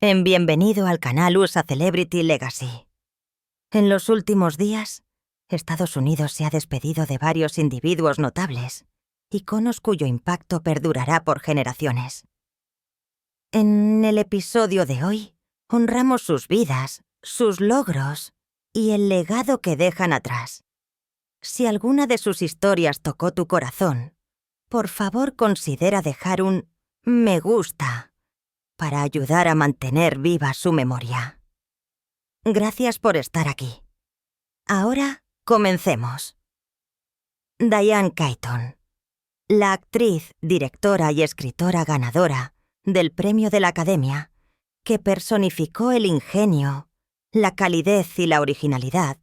Bienvenido al canal USA Celebrity Legacy. En los últimos días, Estados Unidos se ha despedido de varios individuos notables, iconos cuyo impacto perdurará por generaciones. En el episodio de hoy, honramos sus vidas, sus logros y el legado que dejan atrás. Si alguna de sus historias tocó tu corazón, por favor considera dejar un me gusta para ayudar a mantener viva su memoria. Gracias por estar aquí. Ahora, comencemos. Diane Keaton, la actriz, directora y escritora ganadora del Premio de la Academia, que personificó el ingenio, la calidez y la originalidad,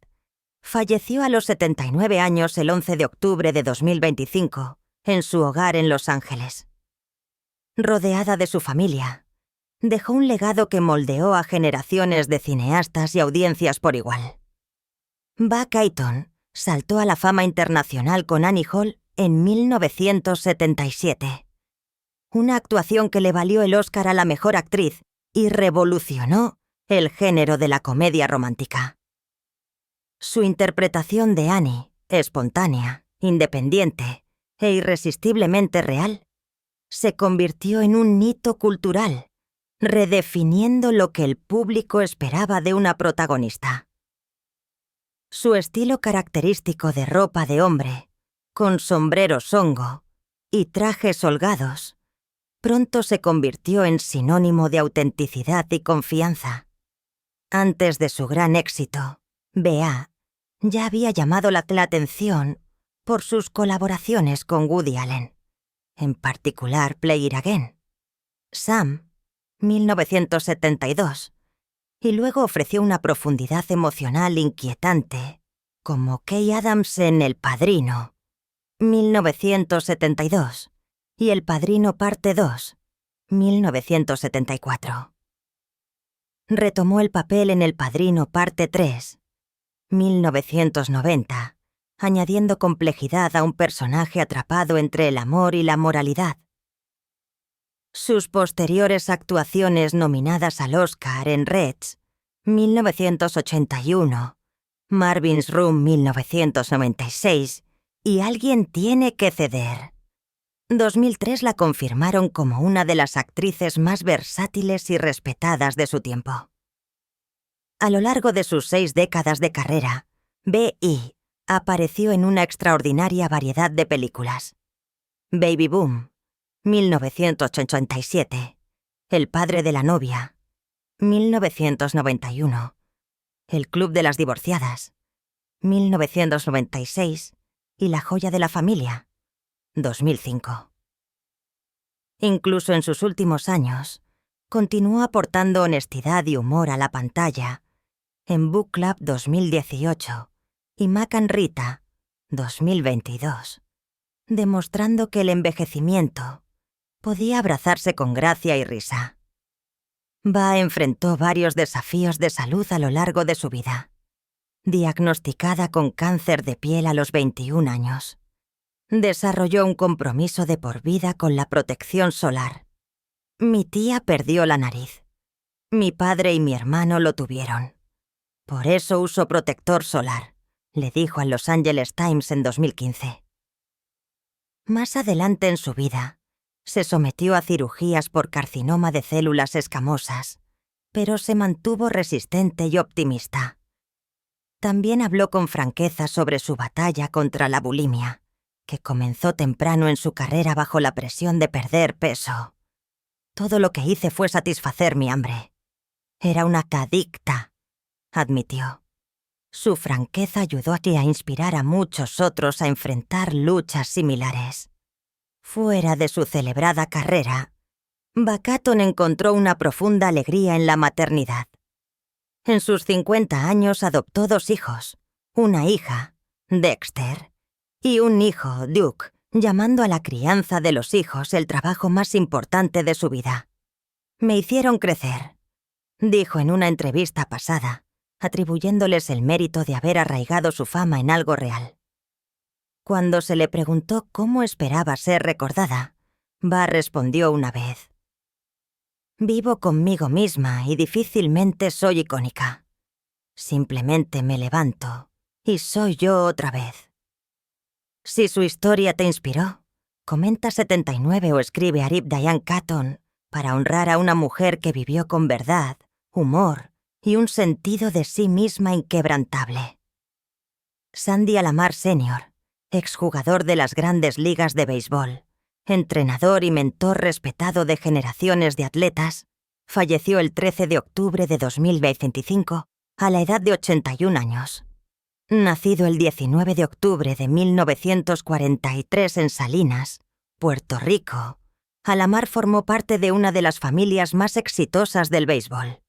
falleció a los 79 años el 11 de octubre de 2025 en su hogar en Los Ángeles. Rodeada de su familia, dejó un legado que moldeó a generaciones de cineastas y audiencias por igual. Ba Keaton saltó a la fama internacional con Annie Hall en 1977. Una actuación que le valió el Oscar a la mejor actriz y revolucionó el género de la comedia romántica. Su interpretación de Annie, espontánea, independiente e irresistiblemente real, se convirtió en un hito cultural, redefiniendo lo que el público esperaba de una protagonista. Su estilo característico de ropa de hombre, con sombreros hongo y trajes holgados, pronto se convirtió en sinónimo de autenticidad y confianza. Antes de su gran éxito, Bea ya había llamado la atención por sus colaboraciones con Woody Allen, en particular Play It Again, Sam, 1972, y luego ofreció una profundidad emocional inquietante, como Kay Adams en El Padrino, 1972, y El Padrino Parte 2, 1974. Retomó el papel en El Padrino Parte 3, 1990, añadiendo complejidad a un personaje atrapado entre el amor y la moralidad. Sus posteriores actuaciones nominadas al Oscar en Reds, 1981, Marvin's Room 1996 y Alguien tiene que ceder, 2003 la confirmaron como una de las actrices más versátiles y respetadas de su tiempo. A lo largo de sus 6 décadas de carrera, B.I. apareció en una extraordinaria variedad de películas. Baby Boom, 1987, El padre de la novia, 1991, El club de las divorciadas, 1996 y La joya de la familia, 2005. Incluso en sus últimos años, continuó aportando honestidad y humor a la pantalla en Book Club 2018 y Mac and Rita 2022, demostrando que el envejecimiento podía abrazarse con gracia y risa. Ba enfrentó varios desafíos de salud a lo largo de su vida. Diagnosticada con cáncer de piel a los 21 años. Desarrolló un compromiso de por vida con la protección solar. Mi tía perdió la nariz. Mi padre y mi hermano lo tuvieron. Por eso uso protector solar, le dijo al Los Angeles Times en 2015. Más adelante en su vida, se sometió a cirugías por carcinoma de células escamosas, pero se mantuvo resistente y optimista. También habló con franqueza sobre su batalla contra la bulimia, que comenzó temprano en su carrera bajo la presión de perder peso. Todo lo que hice fue satisfacer mi hambre. Era una adicta, admitió. Su franqueza ayudó a inspirar a muchos otros a enfrentar luchas similares. Fuera de su celebrada carrera, Ba Keaton encontró una profunda alegría en la maternidad. En sus 50 años adoptó 2 hijos, una hija, Dexter, y un hijo, Duke, llamando a la crianza de los hijos el trabajo más importante de su vida. Me hicieron crecer, dijo en una entrevista pasada, atribuyéndoles el mérito de haber arraigado su fama en algo real. Cuando se le preguntó cómo esperaba ser recordada, Ba respondió una vez: Vivo conmigo misma y difícilmente soy icónica. Simplemente me levanto y soy yo otra vez. Si su historia te inspiró, comenta 79 o escribe a Rip Diane Catton para honrar a una mujer que vivió con verdad, humor y un sentido de sí misma inquebrantable. Sandy Alomar Sr., exjugador de las grandes ligas de béisbol, entrenador y mentor respetado de generaciones de atletas, falleció el 13 de octubre de 2025 a la edad de 81 años. Nacido el 19 de octubre de 1943 en Salinas, Puerto Rico, Alomar formó parte de una de las familias más exitosas del béisbol.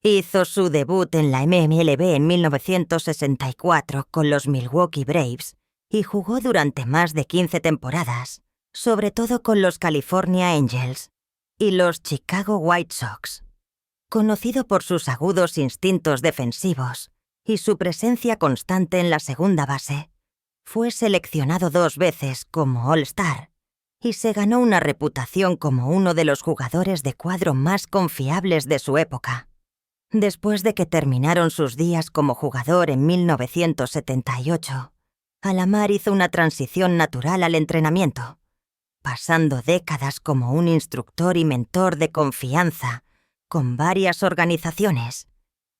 Hizo su debut en la MLB en 1964 con los Milwaukee Braves y jugó durante más de 15 temporadas, sobre todo con los California Angels y los Chicago White Sox. Conocido por sus agudos instintos defensivos y su presencia constante en la segunda base, fue seleccionado 2 veces como All-Star y se ganó una reputación como uno de los jugadores de cuadro más confiables de su época. Después de que terminaron sus días como jugador en 1978, Alomar hizo una transición natural al entrenamiento, pasando décadas como un instructor y mentor de confianza con varias organizaciones,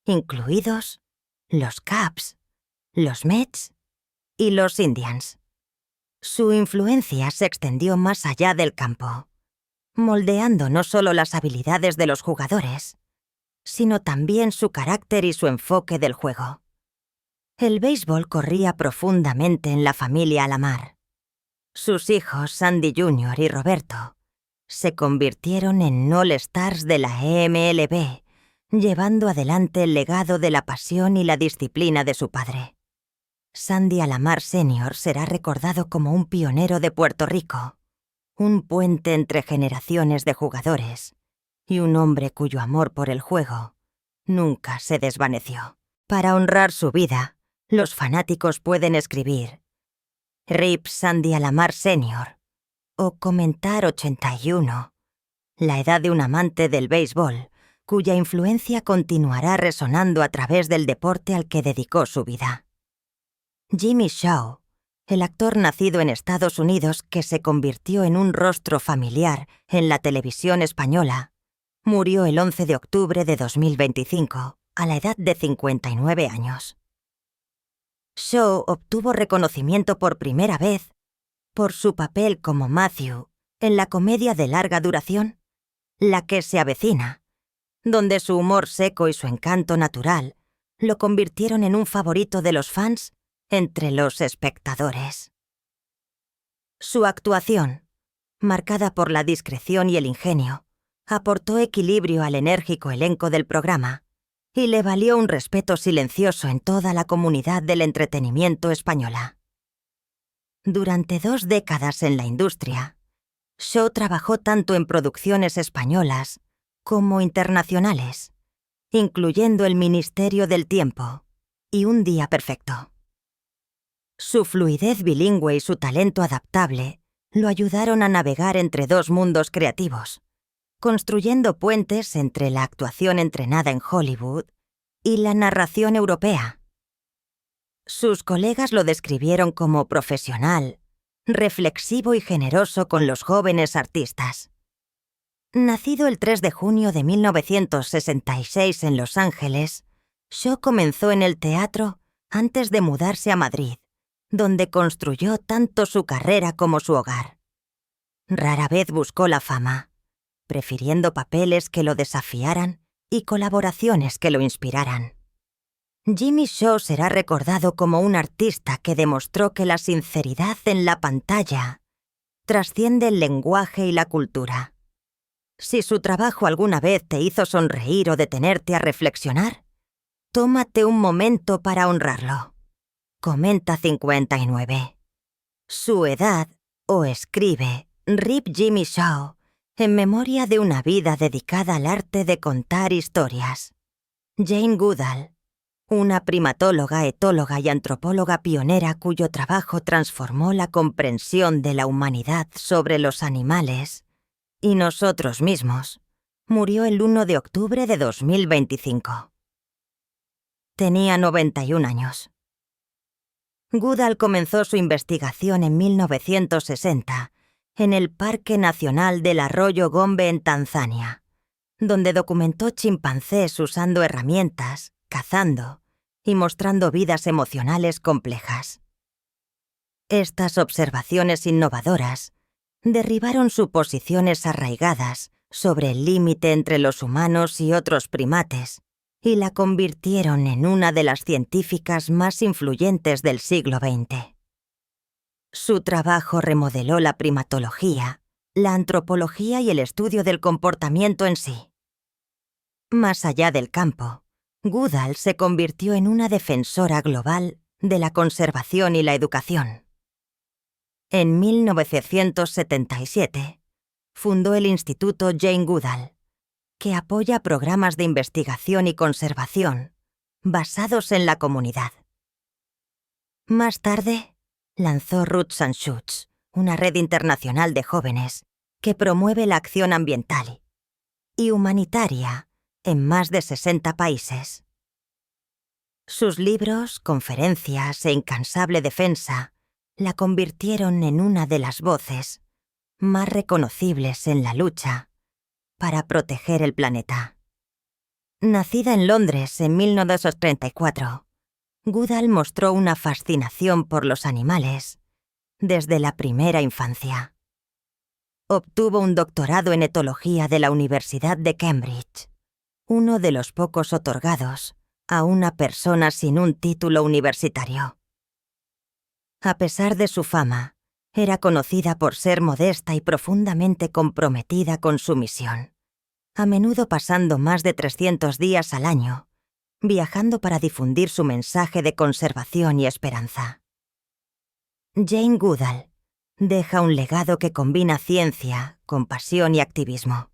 incluidos los Cubs, los Mets y los Indians. Su influencia se extendió más allá del campo, moldeando no solo las habilidades de los jugadores, sino también su carácter y su enfoque del juego. El béisbol corría profundamente en la familia Alomar. Sus hijos, Sandy Jr. y Roberto, se convirtieron en All-Stars de la MLB, llevando adelante el legado de la pasión y la disciplina de su padre. Sandy Alomar Sr. será recordado como un pionero de Puerto Rico, un puente entre generaciones de jugadores y un hombre cuyo amor por el juego nunca se desvaneció. Para honrar su vida, los fanáticos pueden escribir Rip Sandy Alomar Sr. o comentar 81, la edad de un amante del béisbol, cuya influencia continuará resonando a través del deporte al que dedicó su vida. Jimmy Shaw, el actor nacido en Estados Unidos que se convirtió en un rostro familiar en la televisión española, murió el 11 de octubre de 2025, a la edad de 59 años. Shaw obtuvo reconocimiento por primera vez por su papel como Matthew en la comedia de larga duración, La que se avecina, donde su humor seco y su encanto natural lo convirtieron en un favorito de los fans entre los espectadores. Su actuación, marcada por la discreción y el ingenio, aportó equilibrio al enérgico elenco del programa y le valió un respeto silencioso en toda la comunidad del entretenimiento española. Durante 2 décadas en la industria, Shaw trabajó tanto en producciones españolas como internacionales, incluyendo El Ministerio del Tiempo y Un Día Perfecto. Su fluidez bilingüe y su talento adaptable lo ayudaron a navegar entre 2 mundos creativos, construyendo puentes entre la actuación entrenada en Hollywood y la narración europea. Sus colegas lo describieron como profesional, reflexivo y generoso con los jóvenes artistas. Nacido el 3 de junio de 1966 en Los Ángeles, Shaw comenzó en el teatro antes de mudarse a Madrid, donde construyó tanto su carrera como su hogar. Rara vez buscó la fama, prefiriendo papeles que lo desafiaran y colaboraciones que lo inspiraran. Jimmy Shaw será recordado como un artista que demostró que la sinceridad en la pantalla trasciende el lenguaje y la cultura. Si su trabajo alguna vez te hizo sonreír o detenerte a reflexionar, tómate un momento para honrarlo. Comenta 59. Su edad, o escribe Rip Jimmy Shaw, en memoria de una vida dedicada al arte de contar historias. Jane Goodall, una primatóloga, etóloga y antropóloga pionera cuyo trabajo transformó la comprensión de la humanidad sobre los animales y nosotros mismos, Murió el 1 de octubre de 2025. Tenía 91 años. Goodall comenzó su investigación en 1960 en el Parque Nacional del Arroyo Gombe en Tanzania, donde documentó chimpancés usando herramientas, cazando y mostrando vidas emocionales complejas. Estas observaciones innovadoras derribaron suposiciones arraigadas sobre el límite entre los humanos y otros primates y la convirtieron en una de las científicas más influyentes del siglo XX. Su trabajo remodeló la primatología, la antropología y el estudio del comportamiento en sí. Más allá del campo, Goodall se convirtió en una defensora global de la conservación y la educación. En 1977, fundó el Instituto Jane Goodall, que apoya programas de investigación y conservación basados en la comunidad. Más tarde, lanzó Roots and Shoots, una red internacional de jóvenes que promueve la acción ambiental y humanitaria en más de 60 países. Sus libros, conferencias e incansable defensa la convirtieron en una de las voces más reconocibles en la lucha para proteger el planeta. Nacida en Londres en 1934, Goodall mostró una fascinación por los animales desde la primera infancia. Obtuvo un doctorado en etología de la Universidad de Cambridge, uno de los pocos otorgados a una persona sin un título universitario. A pesar de su fama, era conocida por ser modesta y profundamente comprometida con su misión, a menudo pasando más de 300 días al año, viajando para difundir su mensaje de conservación y esperanza. Jane Goodall deja un legado que combina ciencia, compasión y activismo.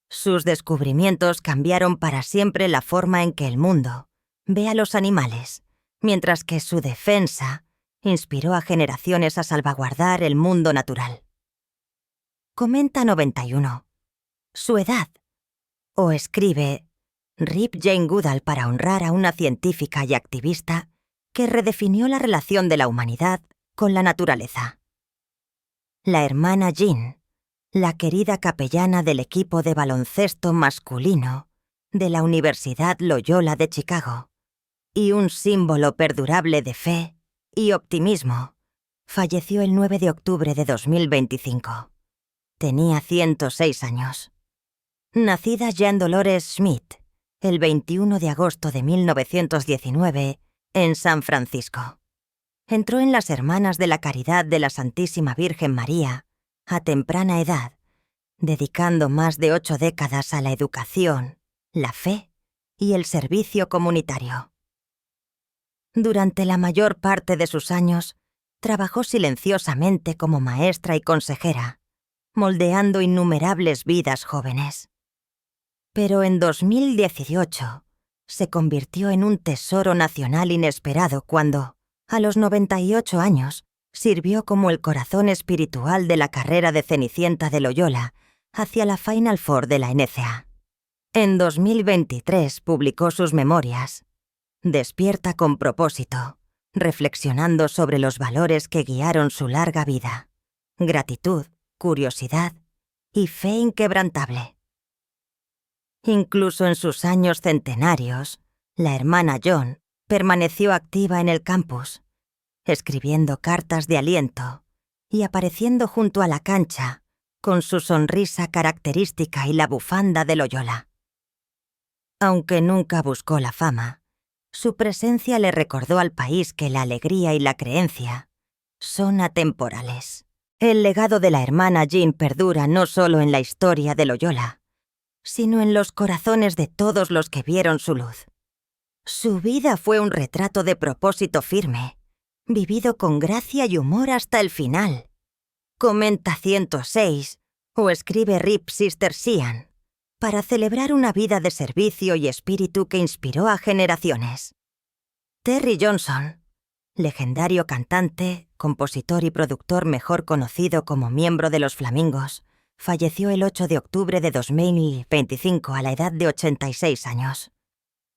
Sus descubrimientos cambiaron para siempre la forma en que el mundo ve a los animales, mientras que su defensa inspiró a generaciones a salvaguardar el mundo natural. Comenta 91. Su edad. O escribe Rip Jane Goodall para honrar a una científica y activista que redefinió la relación de la humanidad con la naturaleza. La hermana Jean, la querida capellana del equipo de baloncesto masculino de la Universidad Loyola de Chicago, y un símbolo perdurable de fe y optimismo, falleció el 9 de octubre de 2025. Tenía 106 años. Nacida Jean Dolores Schmidt el 21 de agosto de 1919 en San Francisco. Entró en las Hermanas de la Caridad de la Santísima Virgen María a temprana edad, dedicando más de 8 décadas a la educación, la fe y el servicio comunitario. Durante la mayor parte de sus años, trabajó silenciosamente como maestra y consejera, moldeando innumerables vidas jóvenes. Pero en 2018 se convirtió en un tesoro nacional inesperado cuando, a los 98 años, sirvió como el corazón espiritual de la carrera de Cenicienta de Loyola hacia la Final Four de la NCAA. En 2023 publicó sus memorias, Despierta con propósito, reflexionando sobre los valores que guiaron su larga vida: gratitud, curiosidad y fe inquebrantable. Incluso en sus años centenarios, la hermana John permaneció activa en el campus, escribiendo cartas de aliento y apareciendo junto a la cancha con su sonrisa característica y la bufanda de Loyola. Aunque nunca buscó la fama, su presencia le recordó al país que la alegría y la creencia son atemporales. El legado de la hermana Jean perdura no solo en la historia de Loyola, sino en los corazones de todos los que vieron su luz. Su vida fue un retrato de propósito firme, vivido con gracia y humor hasta el final. Comenta 106 o escribe Rip Sister Sian para celebrar una vida de servicio y espíritu que inspiró a generaciones. Terry Johnson, legendario cantante, compositor y productor mejor conocido como miembro de Los Flamingos, falleció el 8 de octubre de 2025 a la edad de 86 años.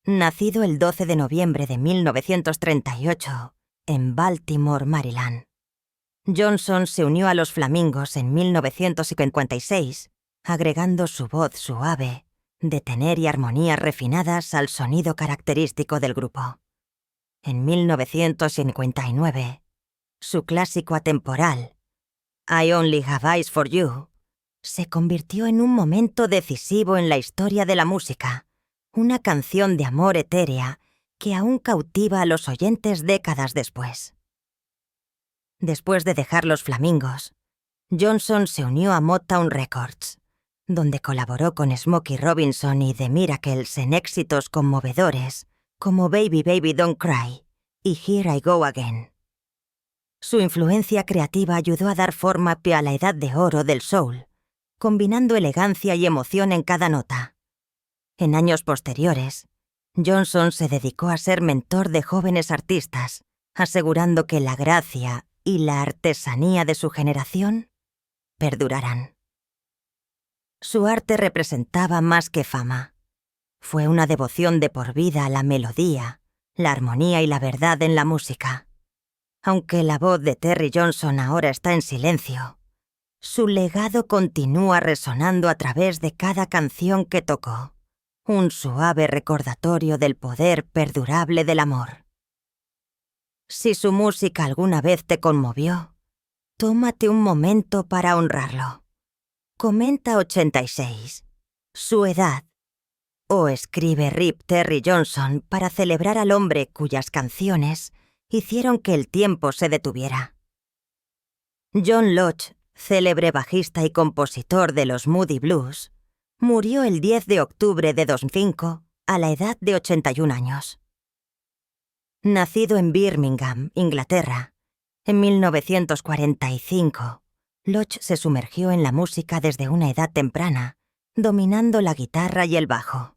Nacido el 12 de noviembre de 1938 en Baltimore, Maryland. Johnson se unió a los Flamingos en 1956, agregando su voz suave, de tenor y armonías refinadas al sonido característico del grupo. En 1959, su clásico atemporal, I Only Have Eyes for You, se convirtió en un momento decisivo en la historia de la música, una canción de amor etérea que aún cautiva a los oyentes décadas después. Después de dejar los Flamingos, Johnson se unió a Motown Records, donde colaboró con Smokey Robinson y The Miracles en éxitos conmovedores como Baby Baby Don't Cry y Here I Go Again. Su influencia creativa ayudó a dar forma a la edad de oro del soul, combinando elegancia y emoción en cada nota. En años posteriores, Johnson se dedicó a ser mentor de jóvenes artistas, asegurando que la gracia y la artesanía de su generación perdurarán. Su arte representaba más que fama. Fue una devoción de por vida a la melodía, la armonía y la verdad en la música. Aunque la voz de Terry Johnson ahora está en silencio, su legado continúa resonando a través de cada canción que tocó, un suave recordatorio del poder perdurable del amor. Si su música alguna vez te conmovió, tómate un momento para honrarlo. Comenta 86, su edad, o escribe Rip Terry Johnson para celebrar al hombre cuyas canciones hicieron que el tiempo se detuviera. John Lodge, célebre bajista y compositor de los Moody Blues, murió el 10 de octubre de 2005 a la edad de 81 años. Nacido en Birmingham, Inglaterra, en 1945, Lodge se sumergió en la música desde una edad temprana, dominando la guitarra y el bajo.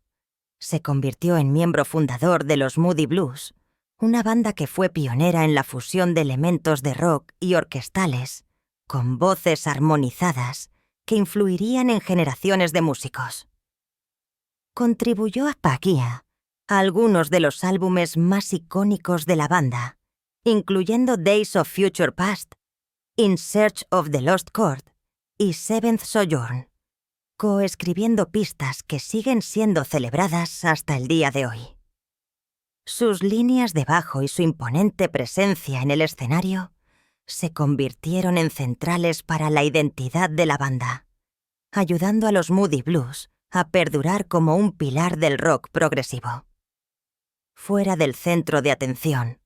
Se convirtió en miembro fundador de los Moody Blues, una banda que fue pionera en la fusión de elementos de rock y orquestales, con voces armonizadas que influirían en generaciones de músicos. Contribuyó a Paquia a algunos de los álbumes más icónicos de la banda, incluyendo Days of Future Past, In Search of the Lost Chord y Seventh Sojourn, coescribiendo pistas que siguen siendo celebradas hasta el día de hoy. Sus líneas de bajo y su imponente presencia en el escenario se convirtieron en centrales para la identidad de la banda, ayudando a los Moody Blues a perdurar como un pilar del rock progresivo. Fuera del centro de atención,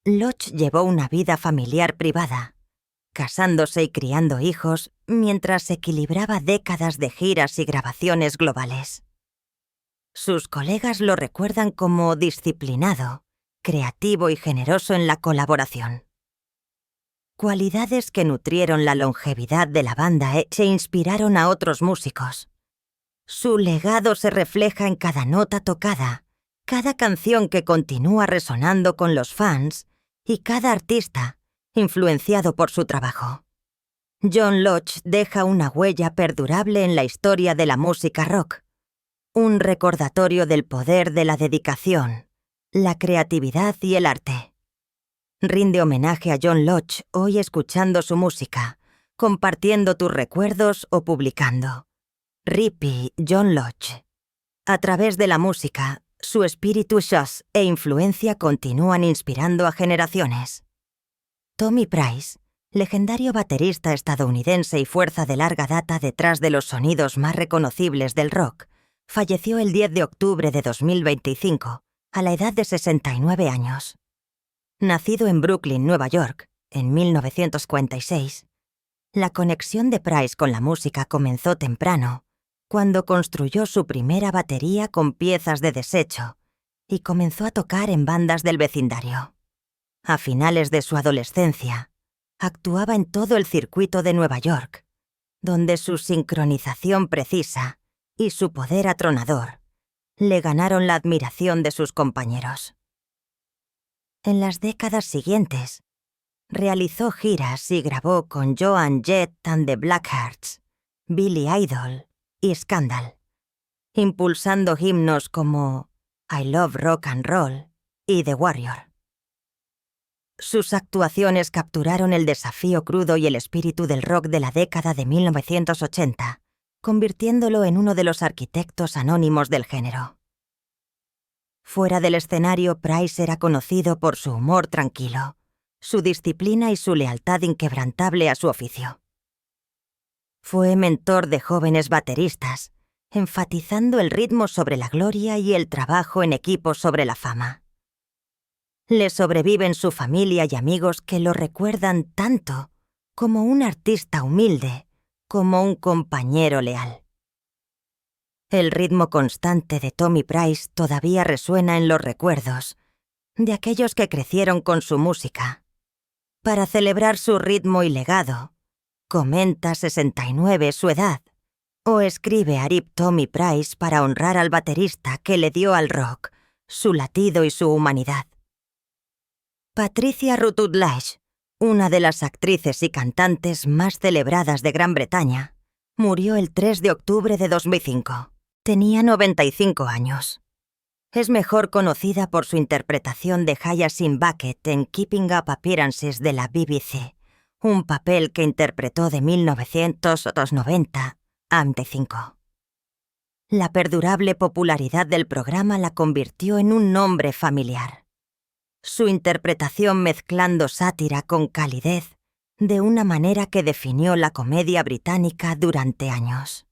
Lodge llevó una vida familiar privada, casándose y criando hijos mientras equilibraba décadas de giras y grabaciones globales. Sus colegas lo recuerdan como disciplinado, creativo y generoso en la colaboración. Cualidades que nutrieron la longevidad de la banda e inspiraron a otros músicos. Su legado se refleja en cada nota tocada, cada canción que continúa resonando con los fans y cada artista influenciado por su trabajo. John Lodge deja una huella perdurable en la historia de la música rock, un recordatorio del poder de la dedicación, la creatividad y el arte. Rinde homenaje a John Lodge hoy escuchando su música, compartiendo tus recuerdos o publicando. Rippy John Lodge. A través de la música, su espíritu jazz e influencia continúan inspirando a generaciones. Tommy Price, legendario baterista estadounidense y fuerza de larga data detrás de los sonidos más reconocibles del rock, falleció el 10 de octubre de 2025, a la edad de 69 años. Nacido en Brooklyn, Nueva York, en 1946, la conexión de Price con la música comenzó temprano, cuando construyó su primera batería con piezas de desecho y comenzó a tocar en bandas del vecindario. A finales de su adolescencia, actuaba en todo el circuito de Nueva York, donde su sincronización precisa y su poder atronador le ganaron la admiración de sus compañeros. En las décadas siguientes, realizó giras y grabó con Joan Jett and the Blackhearts, Billy Idol y Scandal, impulsando himnos como I Love Rock and Roll y The Warrior. Sus actuaciones capturaron el desafío crudo y el espíritu del rock de la década de 1980, convirtiéndolo en uno de los arquitectos anónimos del género. Fuera del escenario, Price era conocido por su humor tranquilo, su disciplina y su lealtad inquebrantable a su oficio. Fue mentor de jóvenes bateristas, enfatizando el ritmo sobre la gloria y el trabajo en equipo sobre la fama. Le sobreviven su familia y amigos que lo recuerdan tanto como un artista humilde, como un compañero leal. El ritmo constante de Tommy Price todavía resuena en los recuerdos de aquellos que crecieron con su música. Para celebrar su ritmo y legado, comenta 69 su edad, o escribe a Rip Tommy Price para honrar al baterista que le dio al rock su latido y su humanidad. Patricia Routledge, una de las actrices y cantantes más celebradas de Gran Bretaña, murió el 3 de octubre de 2005. Tenía 95 años. Es mejor conocida por su interpretación de Hyacinth Bucket en Keeping Up Appearances de la BBC, un papel que interpretó de 1990 a 95. La perdurable popularidad del programa la convirtió en un nombre familiar. Su interpretación mezclando sátira con calidez, de una manera que definió la comedia británica durante años.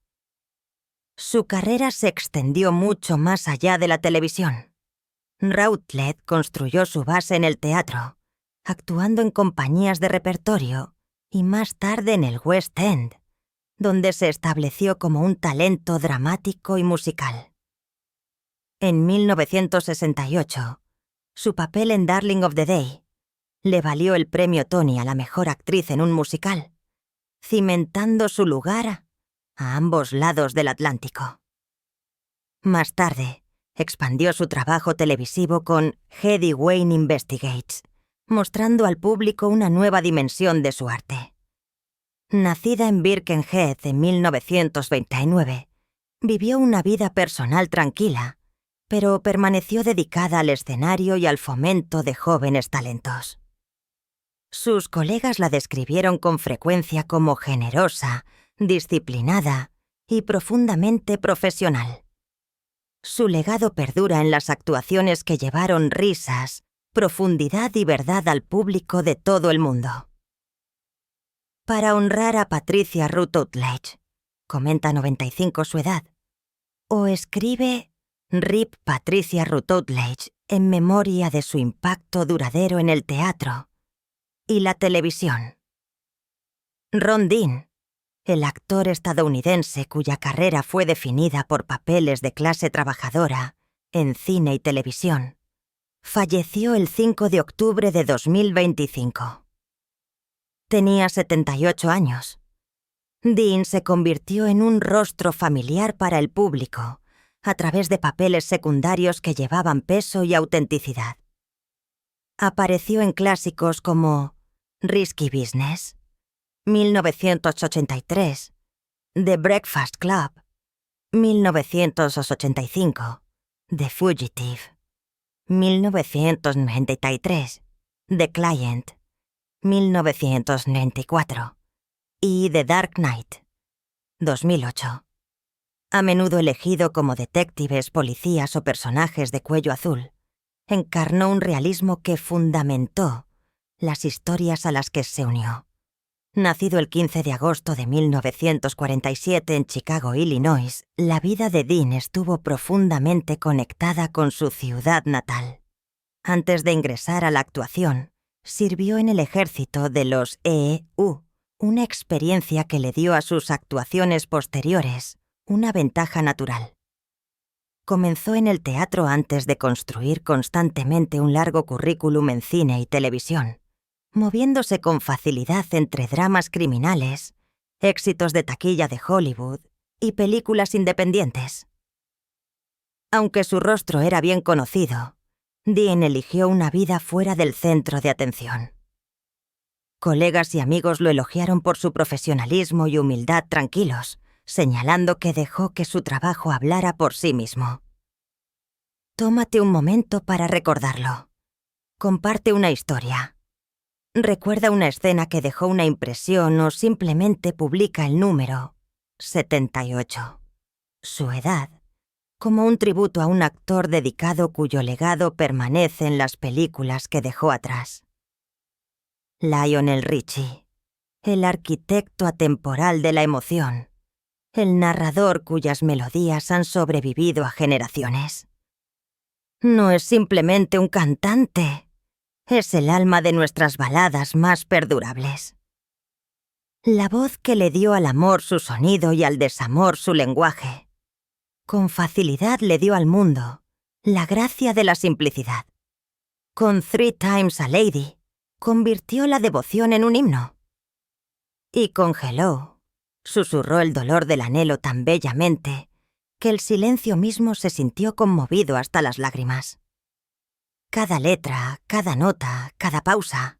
Su carrera se extendió mucho más allá de la televisión. Routledge construyó su base en el teatro, actuando en compañías de repertorio y más tarde en el West End, donde se estableció como un talento dramático y musical. En 1968, su papel en Darling of the Day le valió el premio Tony a la mejor actriz en un musical, cimentando su lugar a ambos lados del Atlántico. Más tarde, expandió su trabajo televisivo con Hedy Wayne Investigates, mostrando al público una nueva dimensión de su arte. Nacida en Birkenhead en 1929, vivió una vida personal tranquila, pero permaneció dedicada al escenario y al fomento de jóvenes talentos. Sus colegas la describieron con frecuencia como generosa, disciplinada y profundamente profesional. Su legado perdura en las actuaciones que llevaron risas, profundidad y verdad al público de todo el mundo. Para honrar a Patricia Routledge, comenta 95 su edad, o escribe Rip Patricia Routledge en memoria de su impacto duradero en el teatro y la televisión. Ron Dean, el actor estadounidense cuya carrera fue definida por papeles de clase trabajadora en cine y televisión, falleció el 5 de octubre de 2025. Tenía 78 años. Dean se convirtió en un rostro familiar para el público a través de papeles secundarios que llevaban peso y autenticidad. Apareció en clásicos como Risky Business, 1983, The Breakfast Club, 1985, The Fugitive, 1993, The Client, 1994 y The Dark Knight, 2008. A menudo elegido como detectives, policías o personajes de cuello azul, encarnó un realismo que fundamentó las historias a las que se unió. Nacido el 15 de agosto de 1947 en Chicago, Illinois, la vida de Dean estuvo profundamente conectada con su ciudad natal. Antes de ingresar a la actuación, sirvió en el ejército de los EEU, una experiencia que le dio a sus actuaciones posteriores una ventaja natural. Comenzó en el teatro antes de construir constantemente un largo currículum en cine y televisión, moviéndose con facilidad entre dramas criminales, éxitos de taquilla de Hollywood y películas independientes. Aunque su rostro era bien conocido, Dean eligió una vida fuera del centro de atención. Colegas y amigos lo elogiaron por su profesionalismo y humildad tranquilos, señalando que dejó que su trabajo hablara por sí mismo. Tómate un momento para recordarlo. Comparte una historia. Recuerda una escena que dejó una impresión o simplemente publica el número 78. Su edad, como un tributo a un actor dedicado cuyo legado permanece en las películas que dejó atrás. Lionel Richie, el arquitecto atemporal de la emoción, el narrador cuyas melodías han sobrevivido a generaciones. No es simplemente un cantante, es el alma de nuestras baladas más perdurables. La voz que le dio al amor su sonido y al desamor su lenguaje. Con facilidad le dio al mundo la gracia de la simplicidad. Con Three Times a Lady convirtió la devoción en un himno. Y con Hello susurró el dolor del anhelo tan bellamente que el silencio mismo se sintió conmovido hasta las lágrimas. Cada letra, cada nota, cada pausa.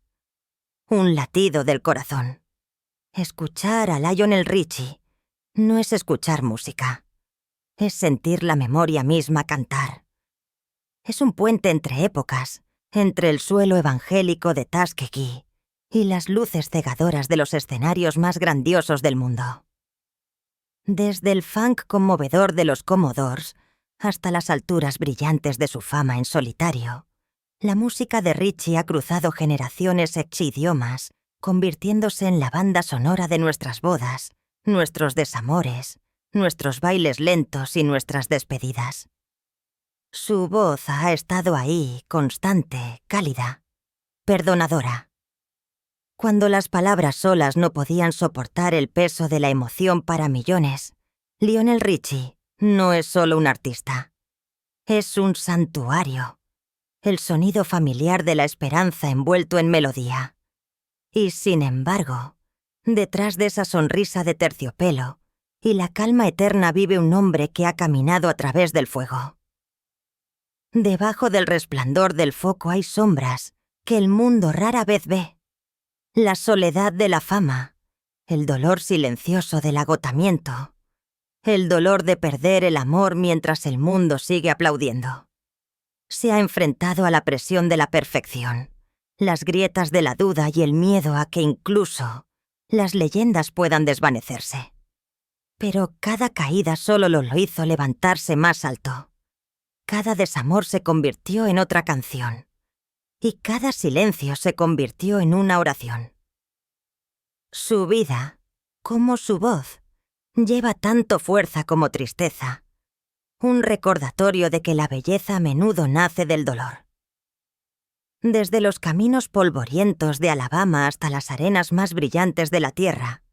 Un latido del corazón. Escuchar a Lionel Richie no es escuchar música. Es sentir la memoria misma cantar. Es un puente entre épocas, entre el suelo evangélico de Tuskegee y las luces cegadoras de los escenarios más grandiosos del mundo. Desde el funk conmovedor de los Commodores hasta las alturas brillantes de su fama en solitario, la música de Richie ha cruzado generaciones ex idiomas, convirtiéndose en la banda sonora de nuestras bodas, nuestros desamores, nuestros bailes lentos y nuestras despedidas. Su voz ha estado ahí, constante, cálida, perdonadora. Cuando las palabras solas no podían soportar el peso de la emoción para millones, Lionel Richie no es solo un artista. Es un santuario. El sonido familiar de la esperanza envuelto en melodía. Y sin embargo, detrás de esa sonrisa de terciopelo y la calma eterna vive un hombre que ha caminado a través del fuego. Debajo del resplandor del foco hay sombras que el mundo rara vez ve. La soledad de la fama, el dolor silencioso del agotamiento, el dolor de perder el amor mientras el mundo sigue aplaudiendo. Se ha enfrentado a la presión de la perfección, las grietas de la duda y el miedo a que incluso las leyendas puedan desvanecerse. Pero cada caída solo lo hizo levantarse más alto. Cada desamor se convirtió en otra canción. Y cada silencio se convirtió en una oración. Su vida, como su voz, lleva tanto fuerza como tristeza. Un recordatorio de que la belleza a menudo nace del dolor. Desde los caminos polvorientos de Alabama hasta las arenas más brillantes de la tierra,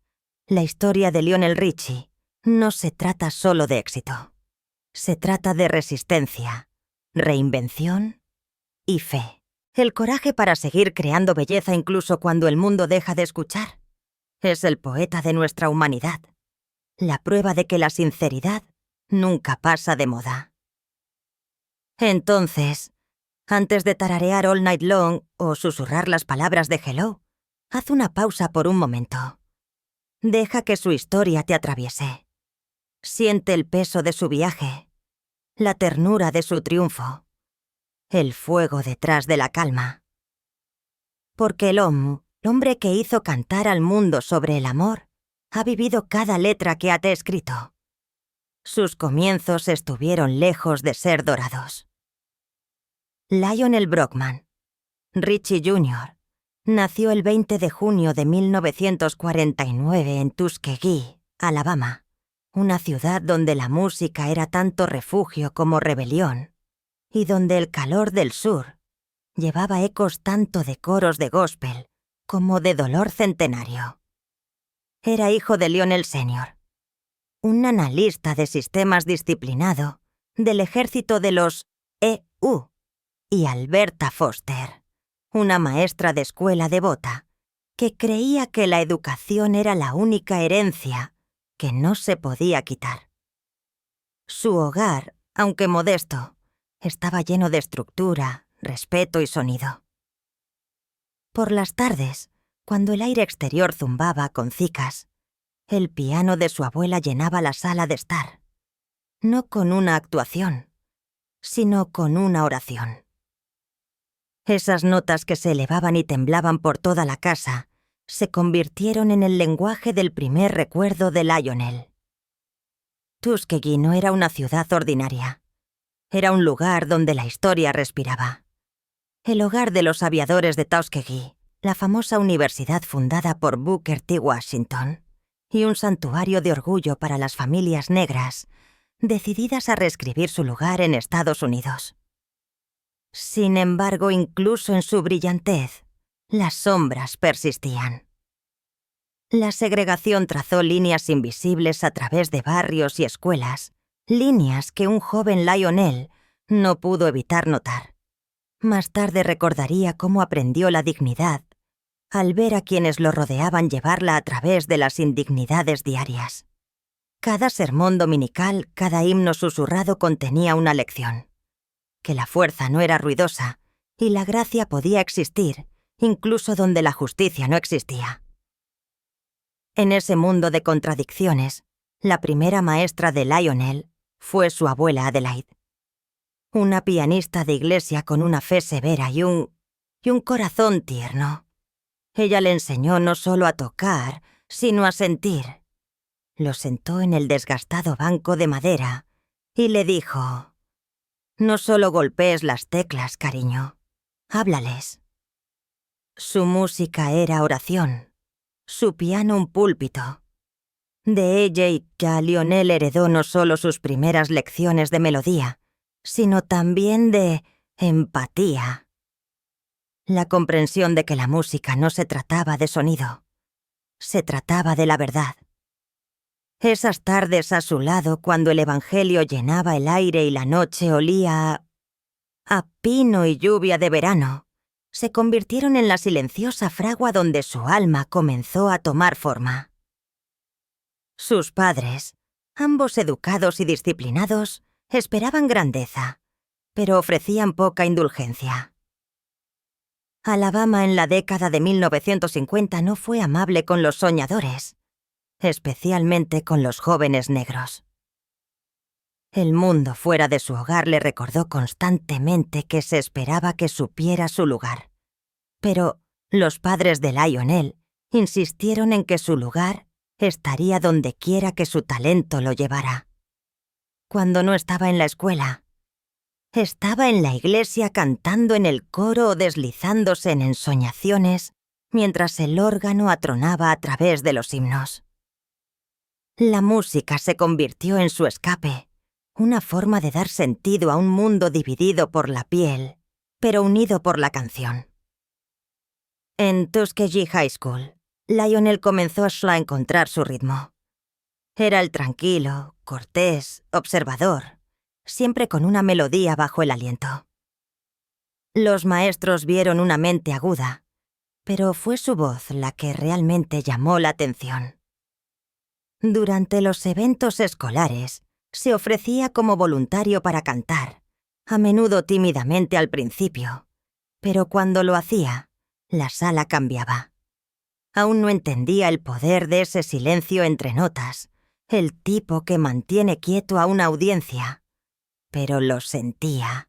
la historia de Lionel Richie no se trata solo de éxito. Se trata de resistencia, reinvención y fe. El coraje para seguir creando belleza incluso cuando el mundo deja de escuchar. Es el poeta de nuestra humanidad. La prueba de que la sinceridad nunca pasa de moda. Entonces, antes de tararear All Night Long o susurrar las palabras de Hello, haz una pausa por un momento. Deja que su historia te atraviese. Siente el peso de su viaje, la ternura de su triunfo. El fuego detrás de la calma. Porque el hombre que hizo cantar al mundo sobre el amor, ha vivido cada letra que ha escrito. Sus comienzos estuvieron lejos de ser dorados. Lionel Brockman, Richie Jr., nació el 20 de junio de 1949 en Tuskegee, Alabama, una ciudad donde la música era tanto refugio como rebelión, y donde el calor del sur llevaba ecos tanto de coros de gospel como de dolor centenario. Era hijo de Lionel Sr., un analista de sistemas disciplinado del ejército de los EU, y Alberta Foster, una maestra de escuela devota que creía que la educación era la única herencia que no se podía quitar. Su hogar, aunque modesto, estaba lleno de estructura, respeto y sonido. Por las tardes, cuando el aire exterior zumbaba con cicas, el piano de su abuela llenaba la sala de estar, no con una actuación, sino con una oración. Esas notas que se elevaban y temblaban por toda la casa se convirtieron en el lenguaje del primer recuerdo de Lionel. Tuskegee no era una ciudad ordinaria. Era un lugar donde la historia respiraba. El hogar de los aviadores de Tuskegee, la famosa universidad fundada por Booker T. Washington, y un santuario de orgullo para las familias negras, decididas a reescribir su lugar en Estados Unidos. Sin embargo, incluso en su brillantez, las sombras persistían. La segregación trazó líneas invisibles a través de barrios y escuelas, líneas que un joven Lionel no pudo evitar notar. Más tarde recordaría cómo aprendió la dignidad al ver a quienes lo rodeaban llevarla a través de las indignidades diarias. Cada sermón dominical, cada himno susurrado contenía una lección. Que la fuerza no era ruidosa y la gracia podía existir, incluso donde la justicia no existía. En ese mundo de contradicciones, la primera maestra de Lionel fue su abuela Adelaide. Una pianista de iglesia con una fe severa y un corazón tierno. Ella le enseñó no solo a tocar, sino a sentir. Lo sentó en el desgastado banco de madera y le dijo: «No solo golpees las teclas, cariño, háblales». Su música era oración, su piano un púlpito. De ella y ya Lionel heredó no solo sus primeras lecciones de melodía, sino también de empatía. La comprensión de que la música no se trataba de sonido, se trataba de la verdad. Esas tardes a su lado, cuando el evangelio llenaba el aire y la noche olía a pino y lluvia de verano, se convirtieron en la silenciosa fragua donde su alma comenzó a tomar forma. Sus padres, ambos educados y disciplinados, esperaban grandeza, pero ofrecían poca indulgencia. Alabama en la década de 1950 no fue amable con los soñadores, especialmente con los jóvenes negros. El mundo fuera de su hogar le recordó constantemente que se esperaba que supiera su lugar. Pero los padres de Lionel insistieron en que su lugar estaría donde quiera que su talento lo llevara. Cuando no estaba en la escuela, estaba en la iglesia cantando en el coro o deslizándose en ensoñaciones mientras el órgano atronaba a través de los himnos. La música se convirtió en su escape, una forma de dar sentido a un mundo dividido por la piel, pero unido por la canción. En Tuskegee High School, Lionel comenzó a encontrar su ritmo. Era el tranquilo, cortés, observador, siempre con una melodía bajo el aliento. Los maestros vieron una mente aguda, pero fue su voz la que realmente llamó la atención. Durante los eventos escolares, se ofrecía como voluntario para cantar, a menudo tímidamente al principio, pero cuando lo hacía, la sala cambiaba. Aún no entendía el poder de ese silencio entre notas, el tipo que mantiene quieto a una audiencia, pero lo sentía.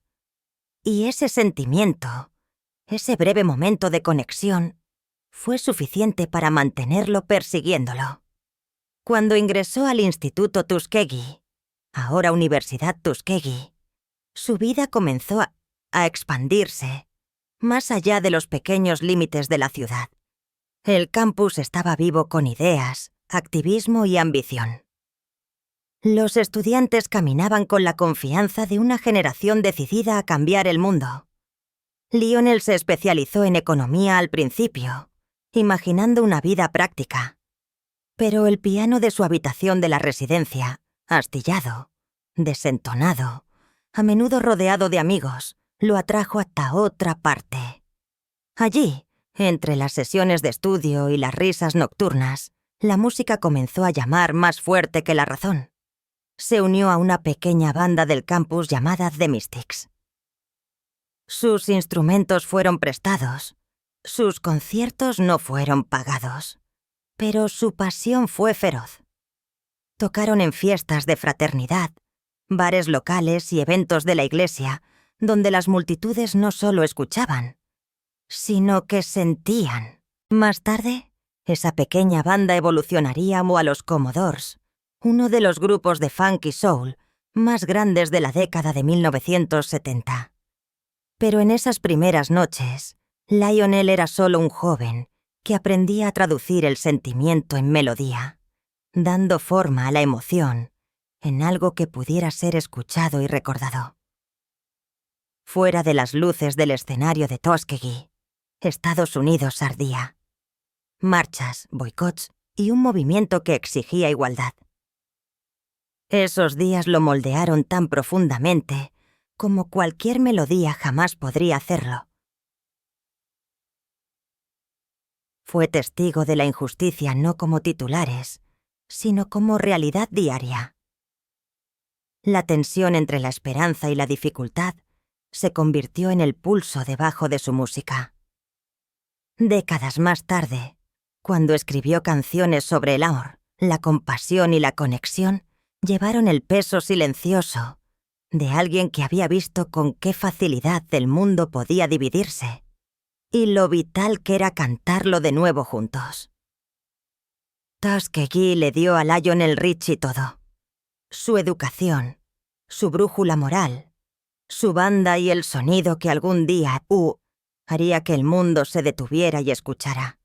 Y ese sentimiento, ese breve momento de conexión, fue suficiente para mantenerlo persiguiéndolo. Cuando ingresó al Instituto Tuskegee, ahora Universidad Tuskegee, su vida comenzó a expandirse más allá de los pequeños límites de la ciudad. El campus estaba vivo con ideas, activismo y ambición. Los estudiantes caminaban con la confianza de una generación decidida a cambiar el mundo. Lionel se especializó en economía al principio, imaginando una vida práctica. Pero el piano de su habitación de la residencia, astillado, desentonado, a menudo rodeado de amigos, lo atrajo hasta otra parte. Allí, entre las sesiones de estudio y las risas nocturnas, la música comenzó a llamar más fuerte que la razón. Se unió a una pequeña banda del campus llamada The Mystics. Sus instrumentos fueron prestados, sus conciertos no fueron pagados. Pero su pasión fue feroz. Tocaron en fiestas de fraternidad, bares locales y eventos de la iglesia, donde las multitudes no solo escuchaban, sino que sentían. Más tarde, esa pequeña banda evolucionaría a los Commodores, uno de los grupos de funk y soul más grandes de la década de 1970. Pero en esas primeras noches, Lionel era solo un joven que aprendía a traducir el sentimiento en melodía, dando forma a la emoción en algo que pudiera ser escuchado y recordado. Fuera de las luces del escenario de Tuskegee, Estados Unidos ardía. Marchas, boicots y un movimiento que exigía igualdad. Esos días lo moldearon tan profundamente como cualquier melodía jamás podría hacerlo. Fue testigo de la injusticia no como titulares, sino como realidad diaria. La tensión entre la esperanza y la dificultad se convirtió en el pulso debajo de su música. Décadas más tarde, cuando escribió canciones sobre el amor, la compasión y la conexión, llevaron el peso silencioso de alguien que había visto con qué facilidad el mundo podía dividirse y lo vital que era cantarlo de nuevo juntos. Tuskegee le dio a Lionel Richie todo: su educación, su brújula moral, su banda y el sonido que algún día haría que el mundo se detuviera y escuchara.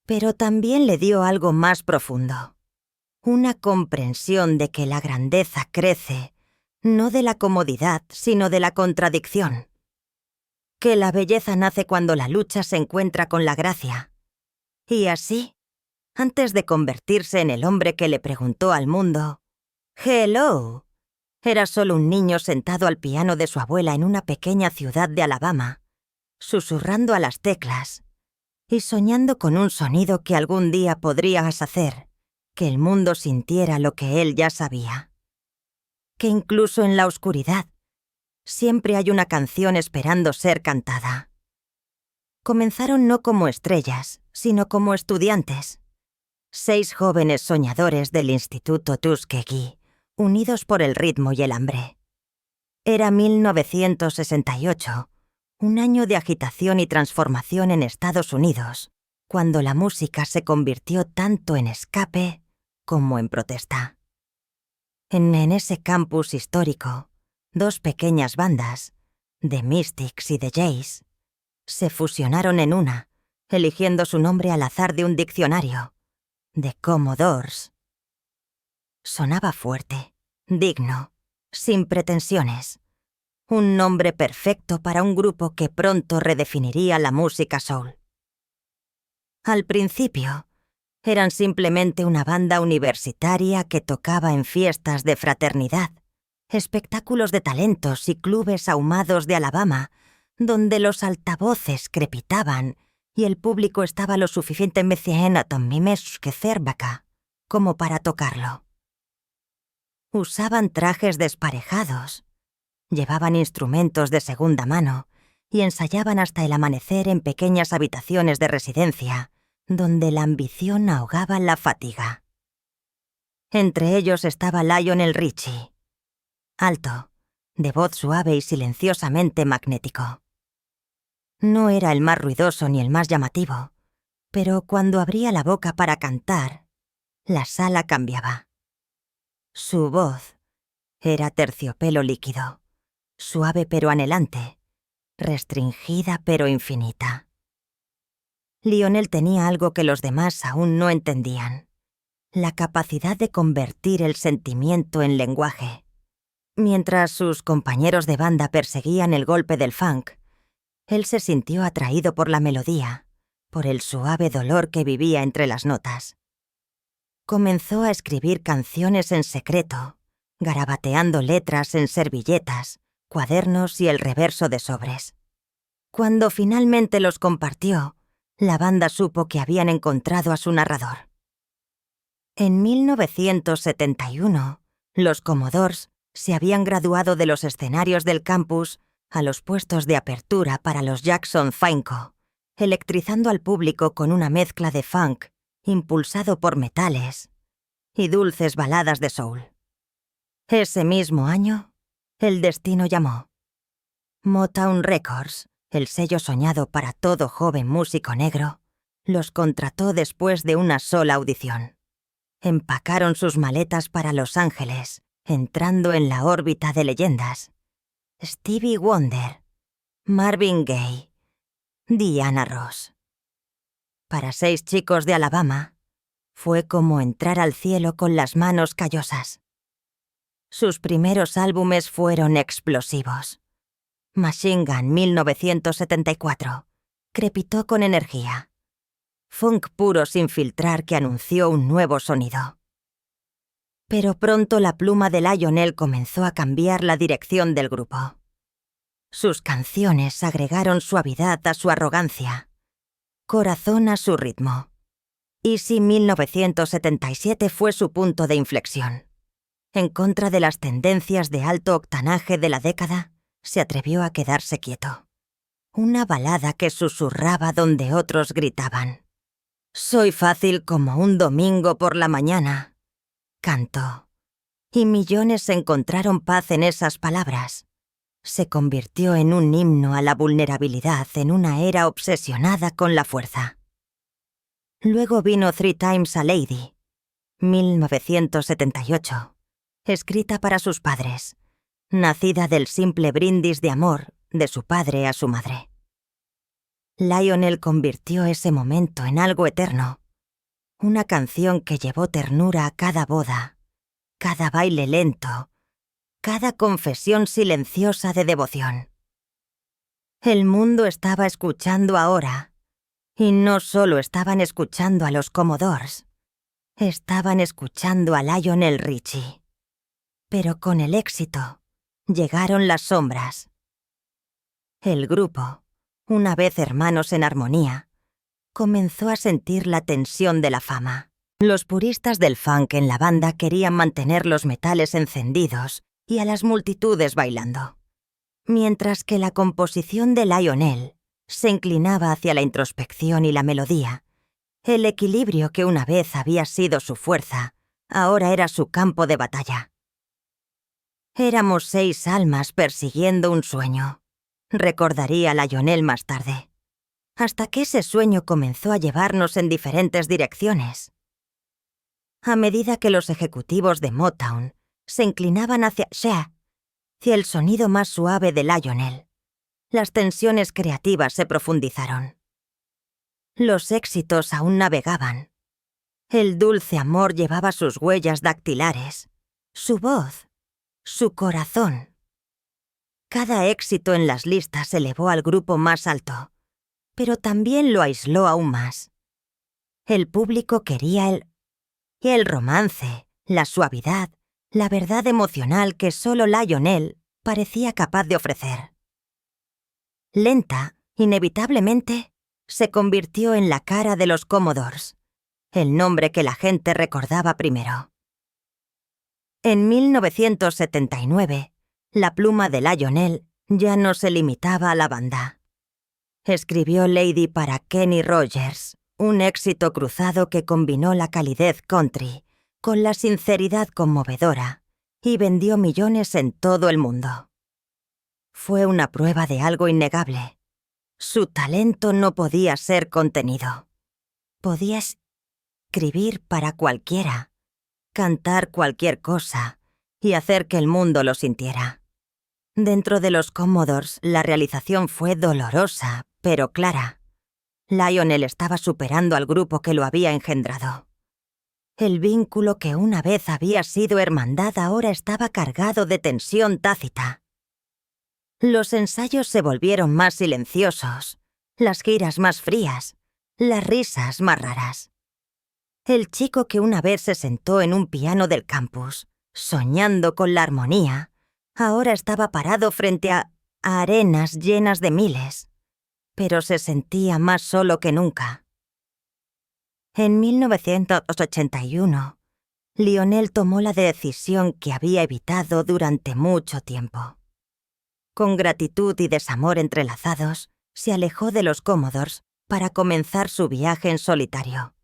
Pero también le dio algo más profundo: una comprensión de que la grandeza crece no de la comodidad, sino de la contradicción. Que la belleza nace cuando la lucha se encuentra con la gracia. Y así, antes de convertirse en el hombre que le preguntó al mundo, «Hello», era solo un niño sentado al piano de su abuela en una pequeña ciudad de Alabama, susurrando a las teclas y soñando con un sonido que algún día podría hacer que el mundo sintiera lo que él ya sabía. Que incluso en la oscuridad siempre hay una canción esperando ser cantada. Comenzaron no como estrellas, sino como estudiantes. 6 jóvenes soñadores del Instituto Tuskegee, unidos por el ritmo y el hambre. Era 1968, un año de agitación y transformación en Estados Unidos, cuando la música se convirtió tanto en escape como en protesta. En ese campus histórico, 2 pequeñas bandas, The Mystics y The Jays, se fusionaron en una, eligiendo su nombre al azar de un diccionario: The Commodores. Sonaba fuerte, digno, sin pretensiones. Un nombre perfecto para un grupo que pronto redefiniría la música soul. Al principio, eran simplemente una banda universitaria que tocaba en fiestas de fraternidad, espectáculos de talentos y clubes ahumados de Alabama, donde los altavoces crepitaban y el público estaba lo suficientemente cerca como para tocarlo. Usaban trajes desparejados, llevaban instrumentos de segunda mano y ensayaban hasta el amanecer en pequeñas habitaciones de residencia, donde la ambición ahogaba la fatiga. Entre ellos estaba Lionel Richie, alto, de voz suave y silenciosamente magnético. No era el más ruidoso ni el más llamativo, pero cuando abría la boca para cantar, la sala cambiaba. Su voz era terciopelo líquido, suave pero anhelante, restringida pero infinita. Lionel tenía algo que los demás aún no entendían: la capacidad de convertir el sentimiento en lenguaje. Mientras sus compañeros de banda perseguían el golpe del funk, él se sintió atraído por la melodía, por el suave dolor que vivía entre las notas. Comenzó a escribir canciones en secreto, garabateando letras en servilletas, cuadernos y el reverso de sobres. Cuando finalmente los compartió, la banda supo que habían encontrado a su narrador. En 1971, los Commodores se habían graduado de los escenarios del campus a los puestos de apertura para los Jackson 5, electrizando al público con una mezcla de funk impulsado por metales y dulces baladas de soul. Ese mismo año, el destino llamó. Motown Records, el sello soñado para todo joven músico negro, los contrató después de una sola audición. Empacaron sus maletas para Los Ángeles, entrando en la órbita de leyendas. Stevie Wonder, Marvin Gaye, Diana Ross. Para 6 chicos de Alabama, fue como entrar al cielo con las manos callosas. Sus primeros álbumes fueron explosivos. Machine Gun 1974 crepitó con energía. Funk puro sin filtrar que anunció un nuevo sonido. Pero pronto la pluma de Lionel comenzó a cambiar la dirección del grupo. Sus canciones agregaron suavidad a su arrogancia, corazón a su ritmo. Easy 1977 fue su punto de inflexión. En contra de las tendencias de alto octanaje de la década, se atrevió a quedarse quieto. Una balada que susurraba donde otros gritaban. «Soy fácil como un domingo por la mañana», cantó. Y millones encontraron paz en esas palabras. Se convirtió en un himno a la vulnerabilidad en una era obsesionada con la fuerza. Luego vino Three Times a Lady, 1978, escrita para sus padres, nacida del simple brindis de amor de su padre a su madre. Lionel convirtió ese momento en algo eterno, una canción que llevó ternura a cada boda, cada baile lento, cada confesión silenciosa de devoción. El mundo estaba escuchando ahora, y no solo estaban escuchando a los Commodores, estaban escuchando a Lionel Richie. Pero con el éxito llegaron las sombras. El grupo, una vez hermanos en armonía, comenzó a sentir la tensión de la fama. Los puristas del funk en la banda querían mantener los metales encendidos y a las multitudes bailando, mientras que la composición de Lionel se inclinaba hacia la introspección y la melodía. El equilibrio que una vez había sido su fuerza, ahora era su campo de batalla. Éramos 6 almas persiguiendo un sueño, recordaría Lionel más tarde, hasta que ese sueño comenzó a llevarnos en diferentes direcciones. A medida que los ejecutivos de Motown se inclinaban hacia el sonido más suave de Lionel, las tensiones creativas se profundizaron. Los éxitos aún navegaban. El dulce amor llevaba sus huellas dactilares, su voz, su corazón. Cada éxito en las listas elevó al grupo más alto, pero también lo aisló aún más. El público quería el romance, la suavidad, la verdad emocional que solo Lionel parecía capaz de ofrecer. Lenta, inevitablemente, se convirtió en la cara de los Commodores, el nombre que la gente recordaba primero. En 1979, la pluma de Lionel ya no se limitaba a la banda. Escribió Lady para Kenny Rogers, un éxito cruzado que combinó la calidez country con la sinceridad conmovedora y vendió millones en todo el mundo. Fue una prueba de algo innegable. Su talento no podía ser contenido. Podía escribir para cualquiera, cantar cualquier cosa y hacer que el mundo lo sintiera. Dentro de los Commodores, la realización fue dolorosa, pero clara. Lionel estaba superando al grupo que lo había engendrado. El vínculo que una vez había sido hermandad ahora estaba cargado de tensión tácita. Los ensayos se volvieron más silenciosos, las giras más frías, las risas más raras. El chico que una vez se sentó en un piano del campus, soñando con la armonía, ahora estaba parado frente a arenas llenas de miles, pero se sentía más solo que nunca. En 1981, Lionel tomó la decisión que había evitado durante mucho tiempo. Con gratitud y desamor entrelazados, se alejó de los Commodores para comenzar su viaje en solitario.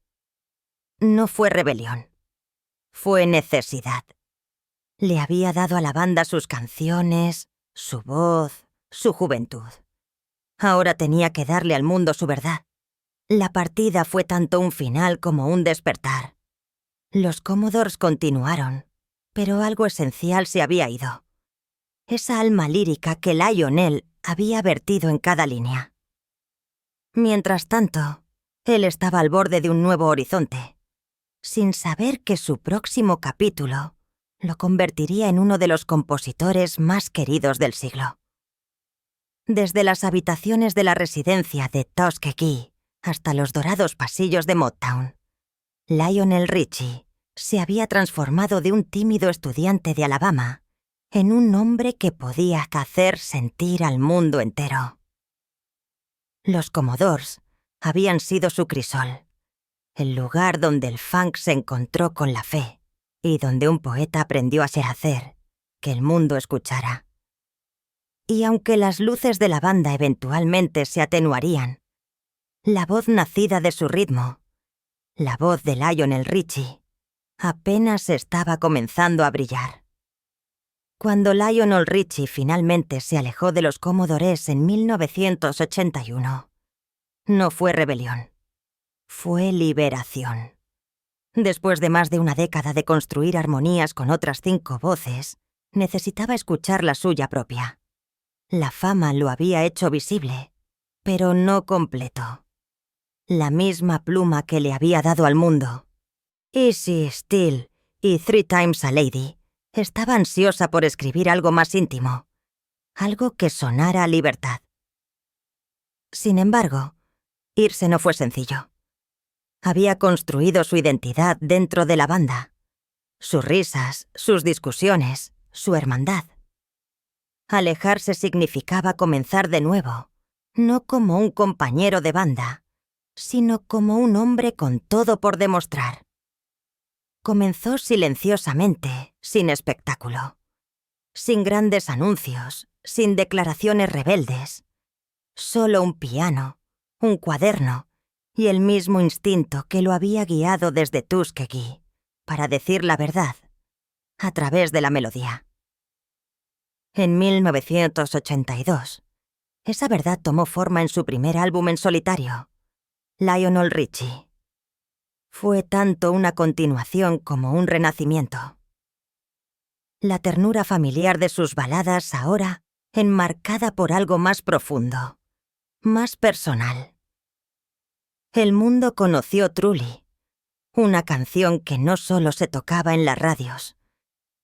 no fue rebelión. Fue necesidad. Le había dado a la banda sus canciones, su voz, su juventud. Ahora tenía que darle al mundo su verdad. La partida fue tanto un final como un despertar. Los Commodores continuaron, pero algo esencial se había ido. Esa alma lírica que Lionel había vertido en cada línea. Mientras tanto, él estaba al borde de un nuevo horizonte, sin saber que su próximo capítulo lo convertiría en uno de los compositores más queridos del siglo. Desde las habitaciones de la residencia de Tuskegee hasta los dorados pasillos de Motown, Lionel Richie se había transformado de un tímido estudiante de Alabama en un hombre que podía hacer sentir al mundo entero. Los Commodores habían sido su crisol, el lugar donde el funk se encontró con la fe y donde un poeta aprendió a hacer que el mundo escuchara. Y aunque las luces de la banda eventualmente se atenuarían, la voz nacida de su ritmo, la voz de Lionel Richie, apenas estaba comenzando a brillar. Cuando Lionel Richie finalmente se alejó de los Commodores en 1981, no fue rebelión, fue liberación. Después de más de una década de construir armonías con otras 5 voces, necesitaba escuchar la suya propia. La fama lo había hecho visible, pero no completo. La misma pluma que le había dado al mundo. Easy, Still y Three Times a Lady estaba ansiosa por escribir algo más íntimo, algo que sonara a libertad. Sin embargo, irse no fue sencillo. Había construido su identidad dentro de la banda, sus risas, sus discusiones, su hermandad. Alejarse significaba comenzar de nuevo, no como un compañero de banda, sino como un hombre con todo por demostrar. Comenzó silenciosamente, sin espectáculo, sin grandes anuncios, sin declaraciones rebeldes. Solo un piano, un cuaderno y el mismo instinto que lo había guiado desde Tuskegee para decir la verdad a través de la melodía. En 1982, esa verdad tomó forma en su primer álbum en solitario, Lionel Richie. Fue tanto una continuación como un renacimiento. La ternura familiar de sus baladas ahora enmarcada por algo más profundo, más personal. El mundo conoció Truly, una canción que no solo se tocaba en las radios,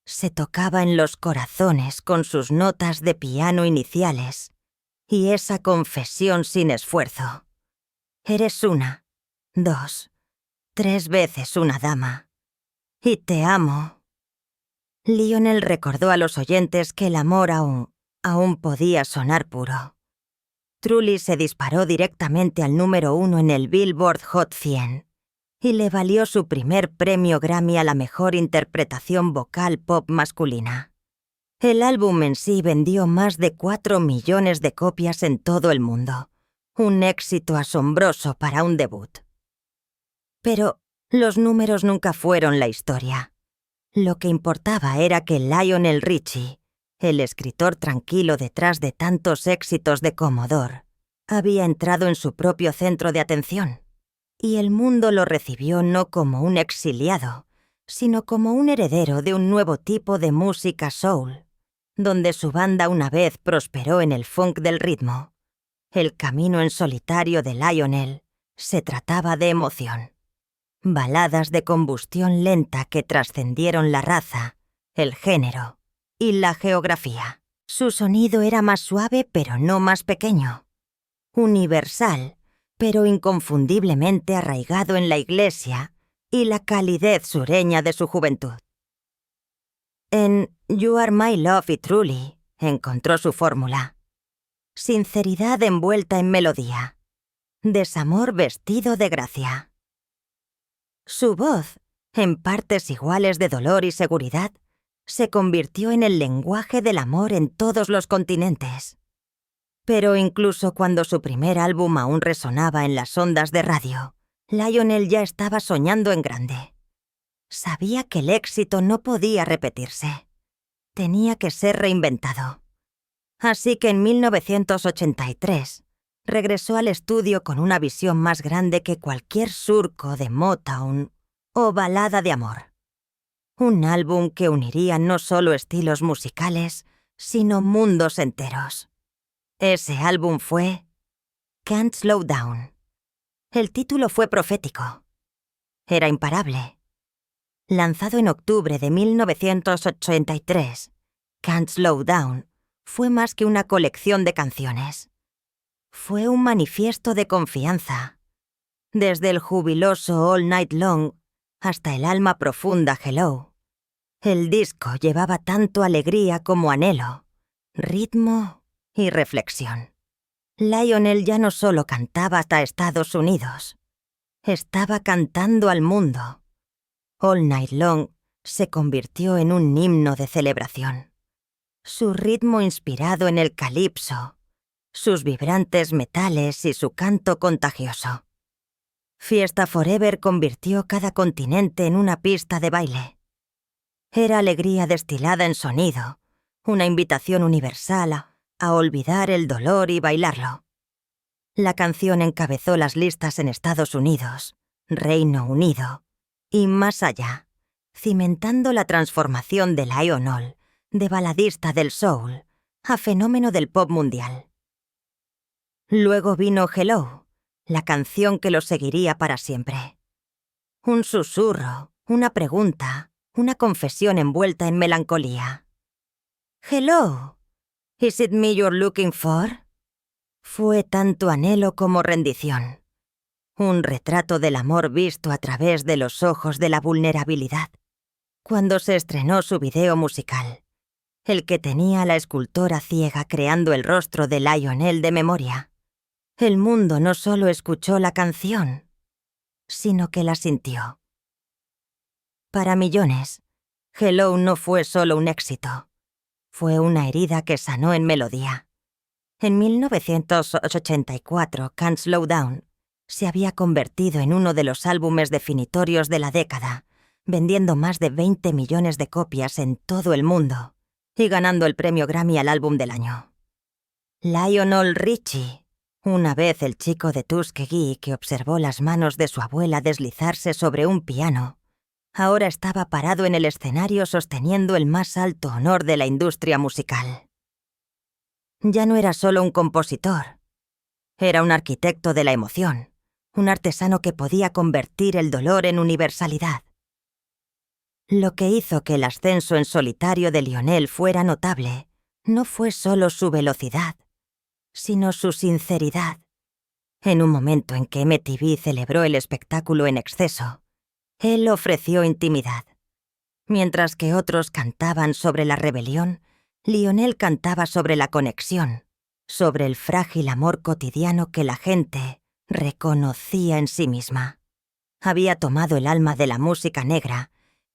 se tocaba en los corazones con sus notas de piano iniciales y esa confesión sin esfuerzo. Eres 1, 2, 3 veces una dama. Y te amo. Lionel recordó a los oyentes que el amor aún podía sonar puro. Truly se disparó directamente al número 1 en el Billboard Hot 100 y le valió su primer premio Grammy a la mejor interpretación vocal pop masculina. El álbum en sí vendió más de 4 millones de copias en todo el mundo, un éxito asombroso para un debut. Pero los números nunca fueron la historia. Lo que importaba era que Lionel Richie, el escritor tranquilo detrás de tantos éxitos de Commodore, había entrado en su propio centro de atención, y el mundo lo recibió no como un exiliado, sino como un heredero de un nuevo tipo de música soul, donde su banda una vez prosperó en el funk del ritmo. El camino en solitario de Lionel se trataba de emoción. Baladas de combustión lenta que trascendieron la raza, el género y la geografía. Su sonido era más suave pero no más pequeño. Universal, pero inconfundiblemente arraigado en la iglesia y la calidez sureña de su juventud. En You Are My Love y Truly encontró su fórmula. Sinceridad envuelta en melodía. Desamor vestido de gracia. Su voz, en partes iguales de dolor y seguridad, se convirtió en el lenguaje del amor en todos los continentes. Pero incluso cuando su primer álbum aún resonaba en las ondas de radio, Lionel ya estaba soñando en grande. Sabía que el éxito no podía repetirse. Tenía que ser reinventado. Así que en 1983 regresó al estudio con una visión más grande que cualquier surco de Motown o balada de amor. Un álbum que uniría no solo estilos musicales, sino mundos enteros. Ese álbum fue Can't Slow Down. El título fue profético. Era imparable. Lanzado en octubre de 1983, Can't Slow Down fue más que una colección de canciones. Fue un manifiesto de confianza. Desde el jubiloso All Night Long hasta el alma profunda Hello. El disco llevaba tanto alegría como anhelo, ritmo y reflexión. Lionel ya no solo cantaba hasta Estados Unidos, estaba cantando al mundo. All Night Long se convirtió en un himno de celebración. Su ritmo inspirado en el calipso, sus vibrantes metales y su canto contagioso. Fiesta Forever convirtió cada continente en una pista de baile. Era alegría destilada en sonido, una invitación universal a olvidar el dolor y bailarlo. La canción encabezó las listas en Estados Unidos, Reino Unido y más allá, cimentando la transformación de Lionel, de baladista del soul, a fenómeno del pop mundial. Luego vino Hello, la canción que lo seguiría para siempre. Un susurro, una pregunta, una confesión envuelta en melancolía. «Hello, is it me you're looking for?» Fue tanto anhelo como rendición. Un retrato del amor visto a través de los ojos de la vulnerabilidad. Cuando se estrenó su video musical, el que tenía a la escultora ciega creando el rostro de Lionel de memoria, el mundo no solo escuchó la canción, sino que la sintió. Para millones, Hello no fue solo un éxito. Fue una herida que sanó en melodía. En 1984, Can't Slow Down se había convertido en uno de los álbumes definitorios de la década, vendiendo más de 20 millones de copias en todo el mundo y ganando el premio Grammy al álbum del año. Lionel Richie, una vez el chico de Tuskegee que observó las manos de su abuela deslizarse sobre un piano, ahora estaba parado en el escenario sosteniendo el más alto honor de la industria musical. Ya no era solo un compositor. Era un arquitecto de la emoción, un artesano que podía convertir el dolor en universalidad. Lo que hizo que el ascenso en solitario de Lionel fuera notable no fue solo su velocidad, sino su sinceridad. En un momento en que MTV celebró el espectáculo en exceso, él ofreció intimidad. Mientras que otros cantaban sobre la rebelión, Lionel cantaba sobre la conexión, sobre el frágil amor cotidiano que la gente reconocía en sí misma. Había tomado el alma de la música negra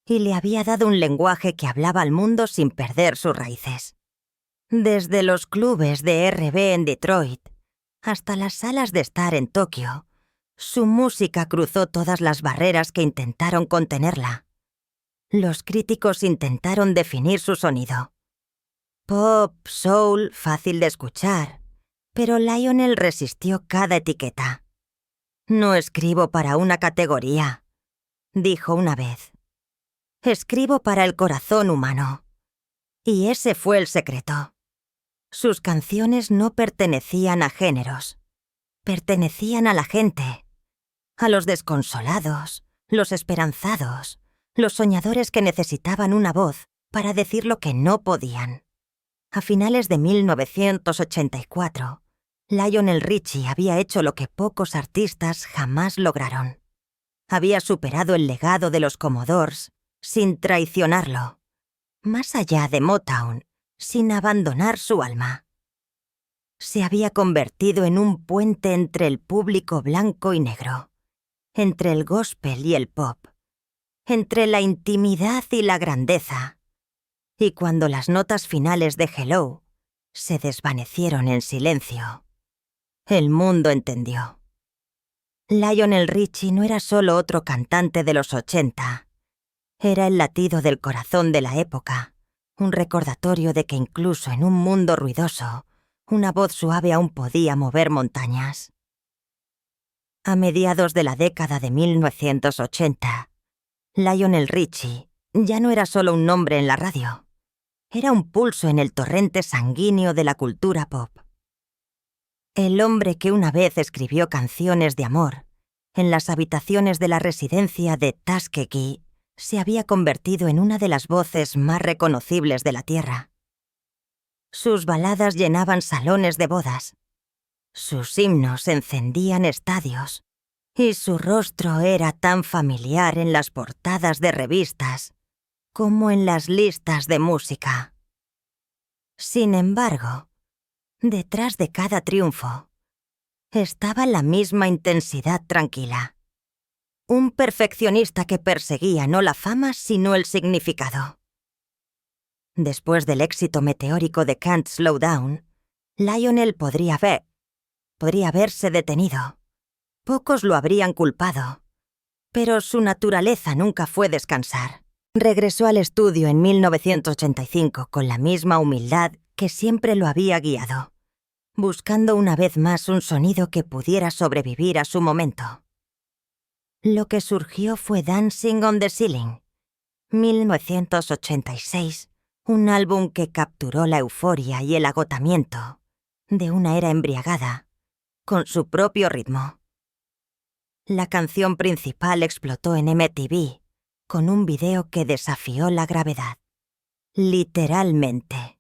y le había dado un lenguaje que hablaba al mundo sin perder sus raíces. Desde los clubes de R&B en Detroit hasta las salas de estar en Tokio, su música cruzó todas las barreras que intentaron contenerla. Los críticos intentaron definir su sonido. Pop, soul, fácil de escuchar, pero Lionel resistió cada etiqueta. «No escribo para una categoría», dijo una vez. «Escribo para el corazón humano». Y ese fue el secreto. Sus canciones no pertenecían a géneros, pertenecían a la gente, a los desconsolados, los esperanzados, los soñadores que necesitaban una voz para decir lo que no podían. A finales de 1984, Lionel Richie había hecho lo que pocos artistas jamás lograron. Había superado el legado de los Commodores sin traicionarlo. Más allá de Motown, sin abandonar su alma. Se había convertido en un puente entre el público blanco y negro, entre el gospel y el pop, entre la intimidad y la grandeza. Y cuando las notas finales de Hello se desvanecieron en silencio, el mundo entendió. Lionel Richie no era solo otro cantante de los 80. Era el latido del corazón de la época, un recordatorio de que incluso en un mundo ruidoso, una voz suave aún podía mover montañas. A mediados de la década de 1980, Lionel Richie ya no era solo un nombre en la radio. Era un pulso en el torrente sanguíneo de la cultura pop. El hombre que una vez escribió canciones de amor en las habitaciones de la residencia de Tuskegee se había convertido en una de las voces más reconocibles de la Tierra. Sus baladas llenaban salones de bodas. Sus himnos encendían estadios. Y su rostro era tan familiar en las portadas de revistas como en las listas de música. Sin embargo, detrás de cada triunfo estaba la misma intensidad tranquila. Un perfeccionista que perseguía no la fama sino el significado. Después del éxito meteórico de Can't Slow Down, Lionel podría haberse detenido. Pocos lo habrían culpado, pero su naturaleza nunca fue descansar. Regresó al estudio en 1985 con la misma humildad que siempre lo había guiado, buscando una vez más un sonido que pudiera sobrevivir a su momento. Lo que surgió fue Dancing on the Ceiling, 1986, un álbum que capturó la euforia y el agotamiento de una era embriagada, con su propio ritmo. La canción principal explotó en MTV, con un video que desafió la gravedad. Literalmente.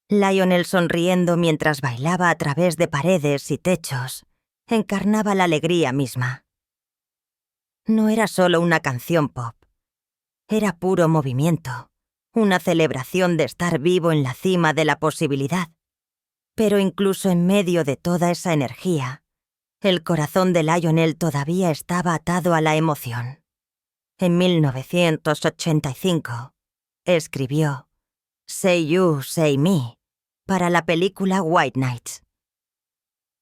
Lionel sonriendo mientras bailaba a través de paredes y techos, encarnaba la alegría misma. No era solo una canción pop. Era puro movimiento, una celebración de estar vivo en la cima de la posibilidad. Pero incluso en medio de toda esa energía, el corazón de Lionel todavía estaba atado a la emoción. En 1985, escribió Say You, Say Me para la película White Nights.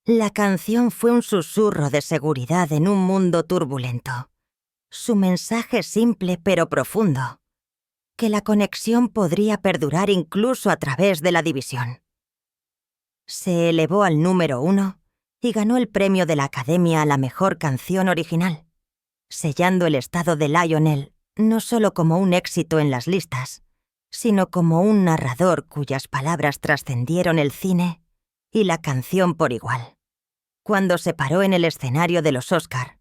La canción fue un susurro de seguridad en un mundo turbulento. Su mensaje simple pero profundo, que la conexión podría perdurar incluso a través de la división. Se elevó al número 1 y ganó el premio de la Academia a la mejor canción original, sellando el estado de Lionel no solo como un éxito en las listas, sino como un narrador cuyas palabras trascendieron el cine y la canción por igual. Cuando se paró en el escenario de los Oscar,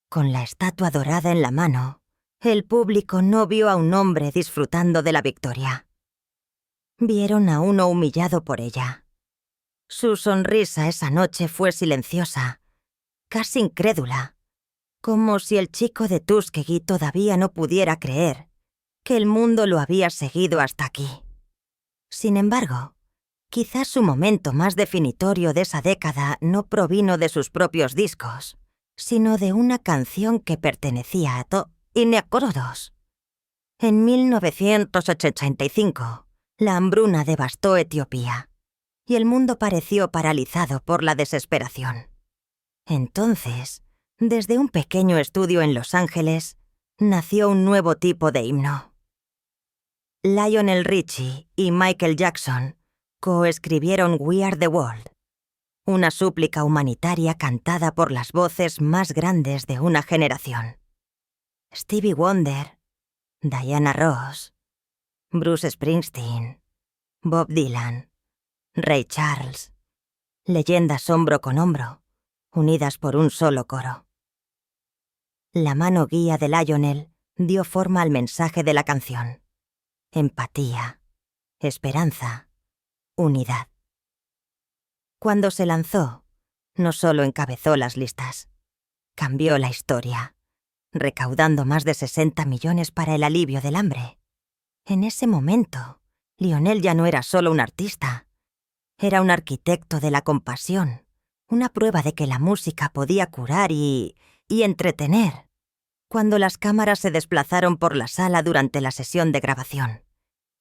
con la estatua dorada en la mano, el público no vio a un hombre disfrutando de la victoria. Vieron a uno humillado por ella. Su sonrisa esa noche fue silenciosa, casi incrédula, como si el chico de Tuskegee todavía no pudiera creer que el mundo lo había seguido hasta aquí. Sin embargo, quizás su momento más definitorio de esa década no provino de sus propios discos, sino de una canción que pertenecía a Ineacorodos. En 1985, la hambruna devastó Etiopía, y el mundo pareció paralizado por la desesperación. Entonces, desde un pequeño estudio en Los Ángeles, nació un nuevo tipo de himno. Lionel Richie y Michael Jackson coescribieron We Are the World, una súplica humanitaria cantada por las voces más grandes de una generación. Stevie Wonder, Diana Ross, Bruce Springsteen, Bob Dylan, Ray Charles, leyendas hombro con hombro, unidas por un solo coro. La mano guía de Lionel dio forma al mensaje de la canción. Empatía, esperanza, unidad. Cuando se lanzó, no solo encabezó las listas, cambió la historia, recaudando más de 60 millones para el alivio del hambre. En ese momento, Lionel ya no era solo un artista, era un arquitecto de la compasión, una prueba de que la música podía curar y entretener. Cuando las cámaras se desplazaron por la sala durante la sesión de grabación,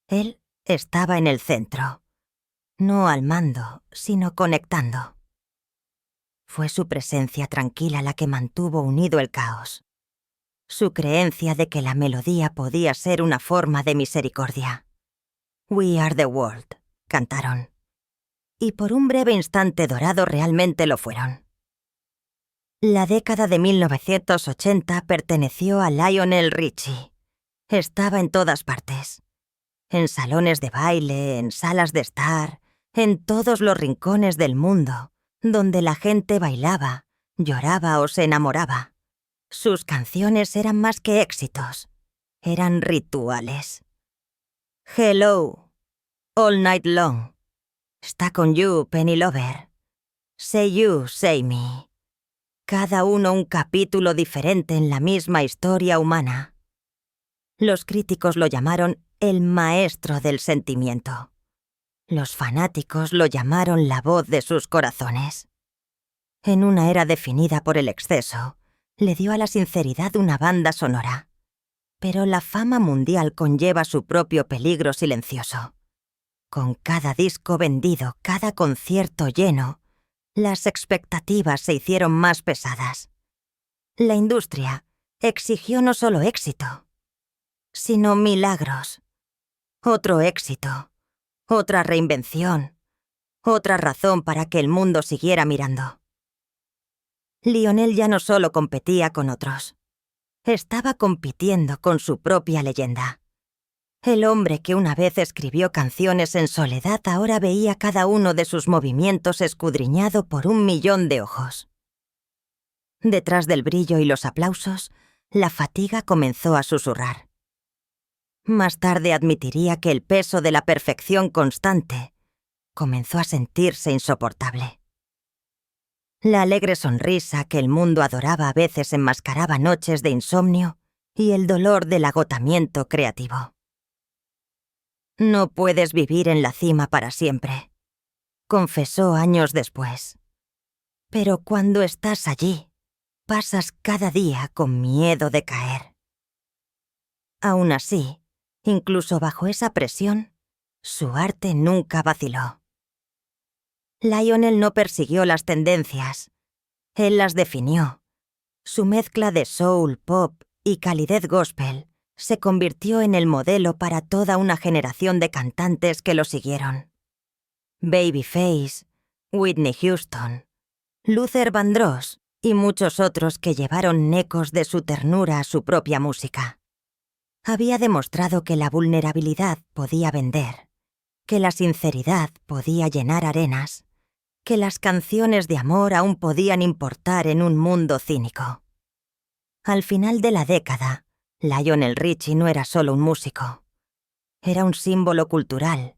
él estaba en el centro, no al mando, sino conectando. Fue su presencia tranquila la que mantuvo unido el caos. Su creencia de que la melodía podía ser una forma de misericordia. We are the world, cantaron. Y por un breve instante dorado realmente lo fueron. La década de 1980 perteneció a Lionel Richie. Estaba en todas partes. En salones de baile, en salas de estar, en todos los rincones del mundo, donde la gente bailaba, lloraba o se enamoraba. Sus canciones eran más que éxitos, eran rituales. Hello, All Night Long, Stuck on You, Penny Lover, Say You, Say Me. Cada uno un capítulo diferente en la misma historia humana. Los críticos lo llamaron el maestro del sentimiento. Los fanáticos lo llamaron la voz de sus corazones. En una era definida por el exceso, le dio a la sinceridad una banda sonora. Pero la fama mundial conlleva su propio peligro silencioso. Con cada disco vendido, cada concierto lleno, las expectativas se hicieron más pesadas. La industria exigió no solo éxito, sino milagros. Otro éxito, otra reinvención, otra razón para que el mundo siguiera mirando. Lionel ya no solo competía con otros, estaba compitiendo con su propia leyenda. El hombre que una vez escribió canciones en soledad ahora veía cada uno de sus movimientos escudriñado por 1.000.000 de ojos. Detrás del brillo y los aplausos, la fatiga comenzó a susurrar. Más tarde admitiría que el peso de la perfección constante comenzó a sentirse insoportable. La alegre sonrisa que el mundo adoraba a veces enmascaraba noches de insomnio y el dolor del agotamiento creativo. No puedes vivir en la cima para siempre, confesó años después. Pero cuando estás allí, pasas cada día con miedo de caer. Aún así, incluso bajo esa presión, su arte nunca vaciló. Lionel no persiguió las tendencias, él las definió. Su mezcla de soul, pop y calidez gospel se convirtió en el modelo para toda una generación de cantantes que lo siguieron. Babyface, Whitney Houston, Luther Vandross y muchos otros que llevaron ecos de su ternura a su propia música. Había demostrado que la vulnerabilidad podía vender, que la sinceridad podía llenar arenas, que las canciones de amor aún podían importar en un mundo cínico. Al final de la década, Lionel Richie no era solo un músico. Era un símbolo cultural,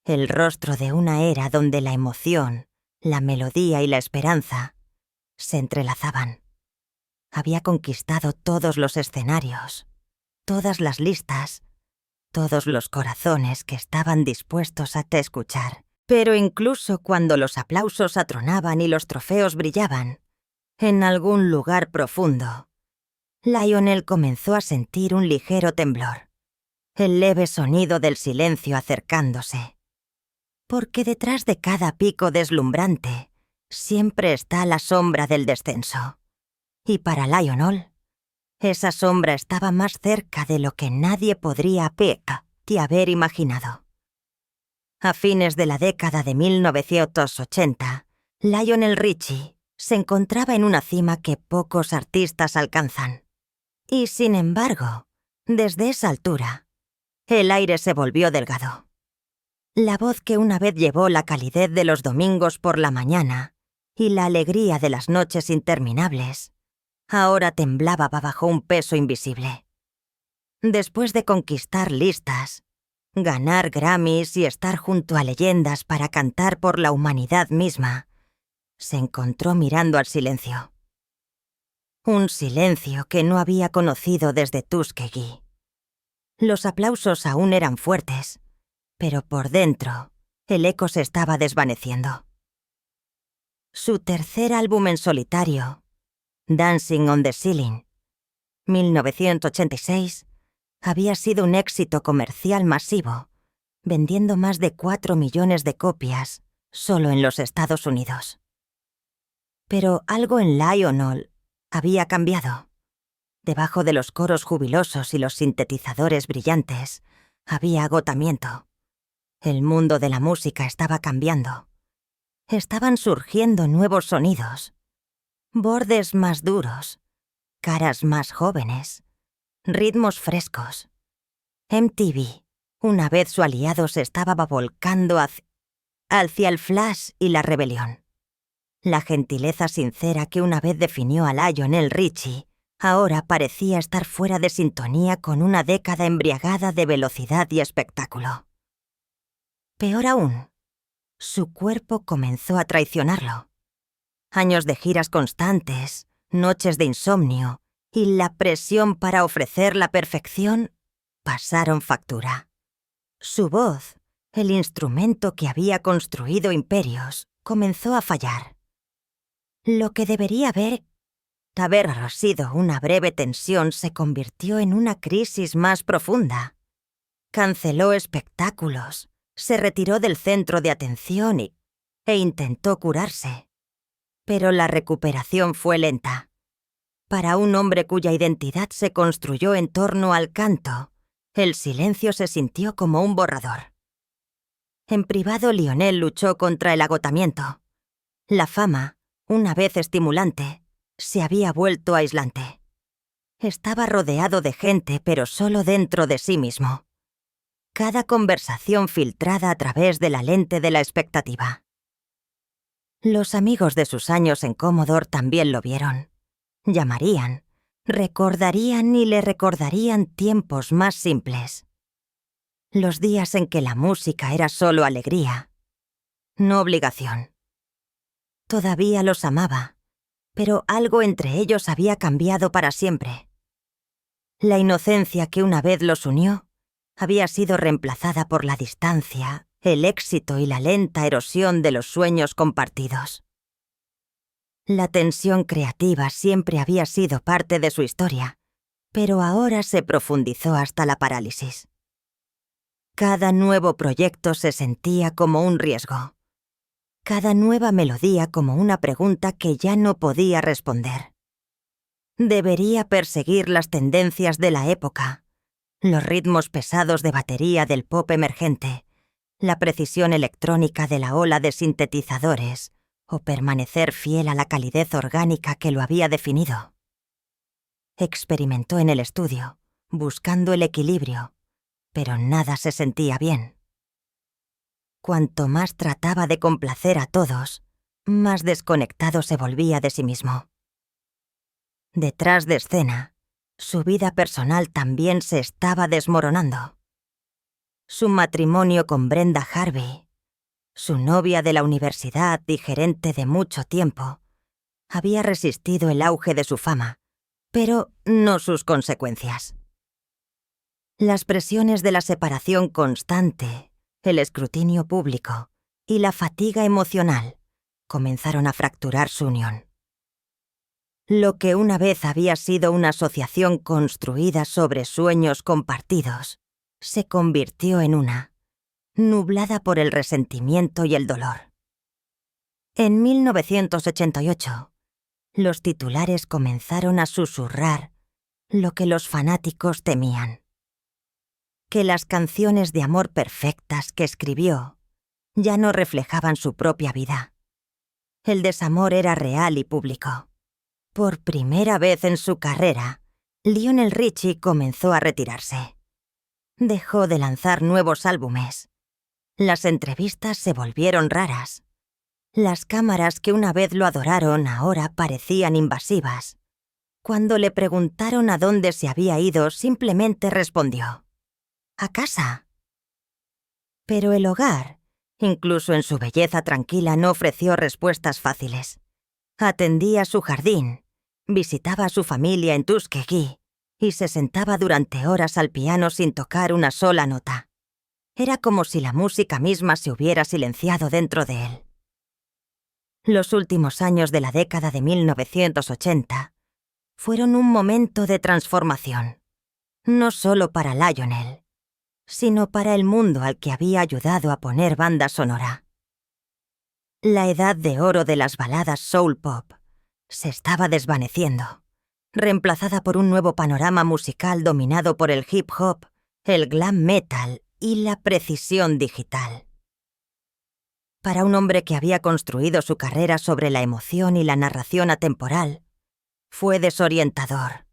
el rostro de una era donde la emoción, la melodía y la esperanza se entrelazaban. Había conquistado todos los escenarios, todas las listas, todos los corazones que estaban dispuestos a te escuchar. Pero incluso cuando los aplausos atronaban y los trofeos brillaban, en algún lugar profundo, Lionel comenzó a sentir un ligero temblor, el leve sonido del silencio acercándose. Porque detrás de cada pico deslumbrante siempre está la sombra del descenso. Y para Lionel, esa sombra estaba más cerca de lo que nadie podría haber imaginado. A fines de la década de 1980, Lionel Richie se encontraba en una cima que pocos artistas alcanzan. Y sin embargo, desde esa altura, el aire se volvió delgado. La voz que una vez llevó la calidez de los domingos por la mañana y la alegría de las noches interminables, ahora temblaba bajo un peso invisible. Después de conquistar listas, ganar Grammys y estar junto a leyendas para cantar por la humanidad misma, se encontró mirando al silencio. Un silencio que no había conocido desde Tuskegee. Los aplausos aún eran fuertes, pero por dentro el eco se estaba desvaneciendo. Su tercer álbum en solitario, Dancing on the Ceiling, 1986, había sido un éxito comercial masivo, vendiendo más de 4 millones de copias solo en los Estados Unidos. Pero algo en Lionel había cambiado. Debajo de los coros jubilosos y los sintetizadores brillantes había agotamiento. El mundo de la música estaba cambiando. Estaban surgiendo nuevos sonidos. Bordes más duros, caras más jóvenes, ritmos frescos. MTV, una vez su aliado, se estaba volcando hacia el flash y la rebelión. La gentileza sincera que una vez definió a Lionel Richie ahora parecía estar fuera de sintonía con una década embriagada de velocidad y espectáculo. Peor aún, su cuerpo comenzó a traicionarlo. Años de giras constantes, noches de insomnio y la presión para ofrecer la perfección pasaron factura. Su voz, el instrumento que había construido imperios, comenzó a fallar. Lo que debería haber sido una breve tensión se convirtió en una crisis más profunda. Canceló espectáculos, se retiró del centro de atención e intentó curarse. Pero la recuperación fue lenta. Para un hombre cuya identidad se construyó en torno al canto, el silencio se sintió como un borrador. En privado, Lionel luchó contra el agotamiento. La fama, una vez estimulante, se había vuelto aislante. Estaba rodeado de gente, pero solo dentro de sí mismo. Cada conversación filtrada a través de la lente de la expectativa. Los amigos de sus años en Commodore también lo vieron. Llamarían, recordarían y le recordarían tiempos más simples. Los días en que la música era solo alegría, no obligación. Todavía los amaba, pero algo entre ellos había cambiado para siempre. La inocencia que una vez los unió había sido reemplazada por la distancia, el éxito y la lenta erosión de los sueños compartidos. La tensión creativa siempre había sido parte de su historia, pero ahora se profundizó hasta la parálisis. Cada nuevo proyecto se sentía como un riesgo. Cada nueva melodía como una pregunta que ya no podía responder. Debería perseguir las tendencias de la época, los ritmos pesados de batería del pop emergente, la precisión electrónica de la ola de sintetizadores, o permanecer fiel a la calidez orgánica que lo había definido. Experimentó en el estudio, buscando el equilibrio, pero nada se sentía bien. Cuanto más trataba de complacer a todos, más desconectado se volvía de sí mismo. Detrás de escena, su vida personal también se estaba desmoronando. Su matrimonio con Brenda Harvey, su novia de la universidad y gerente de mucho tiempo, había resistido el auge de su fama, pero no sus consecuencias. Las presiones de la separación constante, el escrutinio público y la fatiga emocional comenzaron a fracturar su unión. Lo que una vez había sido una asociación construida sobre sueños compartidos, se convirtió en una, nublada por el resentimiento y el dolor. En 1988, los titulares comenzaron a susurrar lo que los fanáticos temían. Que las canciones de amor perfectas que escribió ya no reflejaban su propia vida. El desamor era real y público. Por primera vez en su carrera, Lionel Richie comenzó a retirarse. Dejó de lanzar nuevos álbumes. Las entrevistas se volvieron raras. Las cámaras que una vez lo adoraron ahora parecían invasivas. Cuando le preguntaron a dónde se había ido, simplemente respondió: «A casa». Pero el hogar, incluso en su belleza tranquila, no ofreció respuestas fáciles. Atendía su jardín, visitaba a su familia en Tuskegee y se sentaba durante horas al piano sin tocar una sola nota. Era como si la música misma se hubiera silenciado dentro de él. Los últimos años de la década de 1980 fueron un momento de transformación, no solo para Lionel, sino para el mundo al que había ayudado a poner banda sonora. La edad de oro de las baladas soul pop Se estaba desvaneciendo, reemplazada por un nuevo panorama musical dominado por el hip hop, el glam metal y la precisión digital. Para un hombre que había construido su carrera sobre la emoción y la narración atemporal, fue desorientador.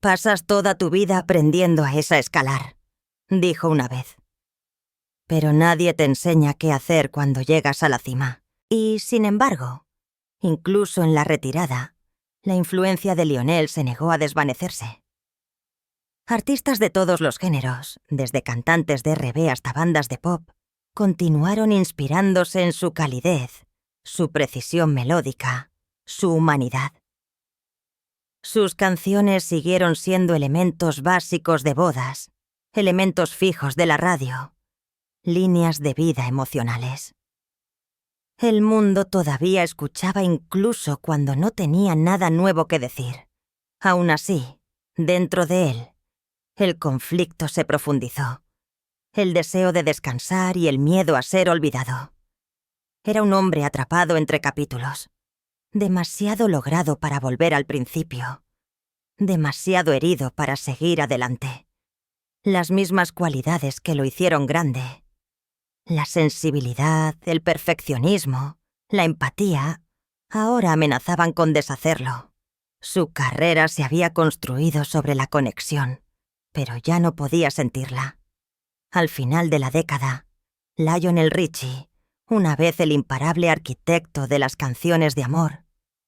«Pasas toda tu vida aprendiendo a escalar», dijo una vez. «Pero nadie te enseña qué hacer cuando llegas a la cima». Y, sin embargo, incluso en la retirada, la influencia de Lionel se negó a desvanecerse. Artistas de todos los géneros, desde cantantes de R&B hasta bandas de pop, continuaron inspirándose en su calidez, su precisión melódica, su humanidad. Sus canciones siguieron siendo elementos básicos de bodas, elementos fijos de la radio, líneas de vida emocionales. El mundo todavía escuchaba incluso cuando no tenía nada nuevo que decir. Aún así, dentro de él, el conflicto se profundizó. El deseo de descansar y el miedo a ser olvidado. Era un hombre atrapado entre capítulos. Demasiado logrado para volver al principio. Demasiado herido para seguir adelante. Las mismas cualidades que lo hicieron grande. La sensibilidad, el perfeccionismo, la empatía, ahora amenazaban con deshacerlo. Su carrera se había construido sobre la conexión, pero ya no podía sentirla. Al final de la década, Lionel Richie, una vez el imparable arquitecto de las canciones de amor,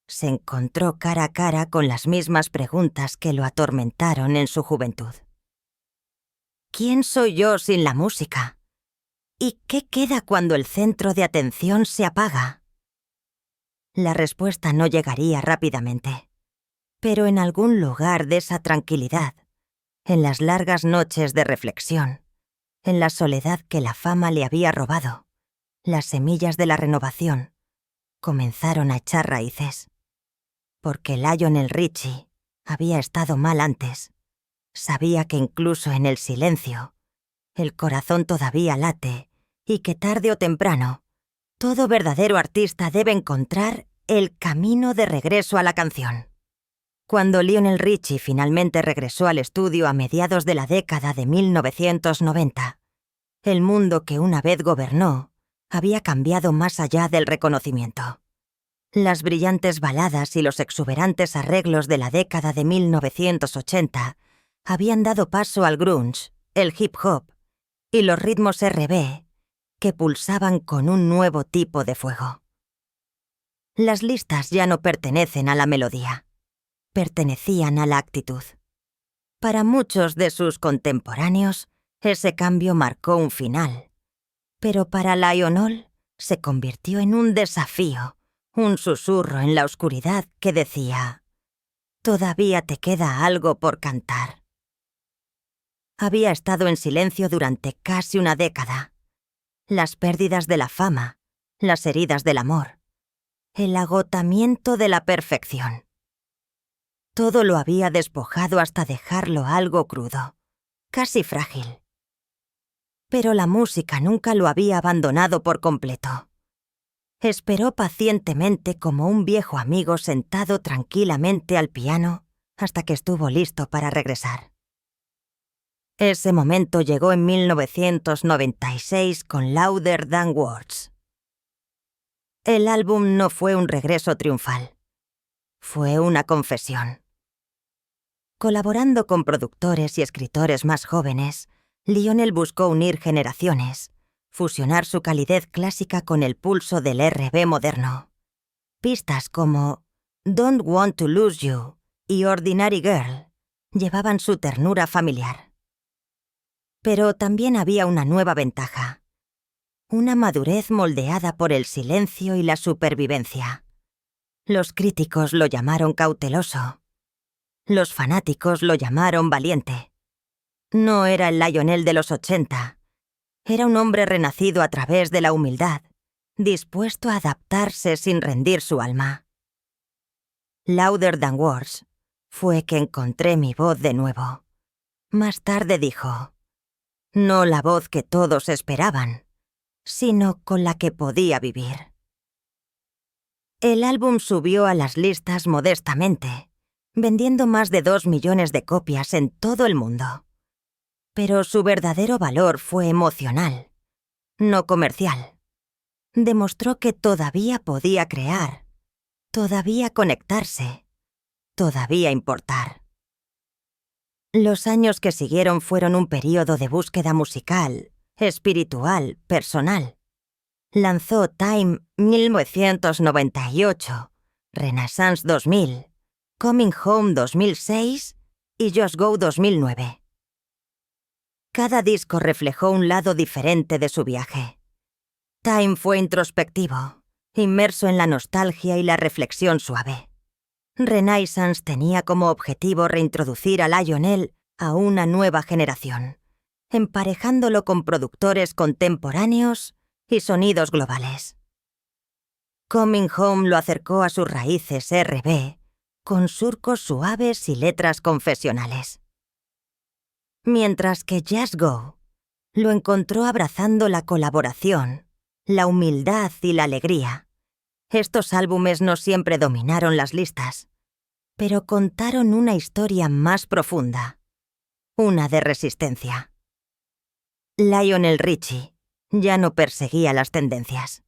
se encontró cara a cara con las mismas preguntas que lo atormentaron en su juventud. ¿Quién soy yo sin la música? ¿Y qué queda cuando el centro de atención se apaga? La respuesta no llegaría rápidamente, pero en algún lugar de esa tranquilidad, en las largas noches de reflexión, en la soledad que la fama le había robado, las semillas de la renovación comenzaron a echar raíces. Porque Lionel Richie había estado mal antes. Sabía que incluso en el silencio, el corazón todavía late y que tarde o temprano, todo verdadero artista debe encontrar el camino de regreso a la canción. Cuando Lionel Richie finalmente regresó al estudio a mediados de la década de 1990, el mundo que una vez gobernó había cambiado más allá del reconocimiento. Las brillantes baladas y los exuberantes arreglos de la década de 1980 habían dado paso al grunge, el hip hop y los ritmos R&B que pulsaban con un nuevo tipo de fuego. Las listas ya no pertenecen a la melodía, pertenecían a la actitud. Para muchos de sus contemporáneos, ese cambio marcó un final, pero para Lionel se convirtió en un desafío, un susurro en la oscuridad que decía: «Todavía te queda algo por cantar». Había estado en silencio durante casi una década. Las pérdidas de la fama, las heridas del amor, el agotamiento de la perfección. Todo lo había despojado hasta dejarlo algo crudo, casi frágil. Pero la música nunca lo había abandonado por completo. Esperó pacientemente como un viejo amigo sentado tranquilamente al piano hasta que estuvo listo para regresar. Ese momento llegó en 1996 con Louder Than Words. El álbum no fue un regreso triunfal. Fue una confesión. Colaborando con productores y escritores más jóvenes, Lionel buscó unir generaciones, fusionar su calidez clásica con el pulso del R&B moderno. Pistas como Don't Want to Lose You y Ordinary Girl llevaban su ternura familiar. Pero también había una nueva ventaja. Una madurez moldeada por el silencio y la supervivencia. Los críticos lo llamaron cauteloso. Los fanáticos lo llamaron valiente. No era el Lionel de los 80. Era un hombre renacido a través de la humildad, dispuesto a adaptarse sin rendir su alma. Louder Than Words fue que encontré mi voz de nuevo. Más tarde dijo: no la voz que todos esperaban, sino con la que podía vivir. El álbum subió a las listas modestamente, vendiendo más de 2 millones de copias en todo el mundo. Pero su verdadero valor fue emocional, no comercial. Demostró que todavía podía crear, todavía conectarse, todavía importar. Los años que siguieron fueron un período de búsqueda musical, espiritual, personal. Lanzó Time 1998, Renaissance 2000, Coming Home 2006 y Just Go 2009. Cada disco reflejó un lado diferente de su viaje. Time fue introspectivo, inmerso en la nostalgia y la reflexión suave. Renaissance tenía como objetivo reintroducir a Lionel a una nueva generación, emparejándolo con productores contemporáneos y sonidos globales. Coming Home lo acercó a sus raíces R&B, con surcos suaves y letras confesionales. Mientras que Just Go lo encontró abrazando la colaboración, la humildad y la alegría. Estos álbumes no siempre dominaron las listas, pero contaron una historia más profunda, una de resistencia. Lionel Richie ya no perseguía las tendencias.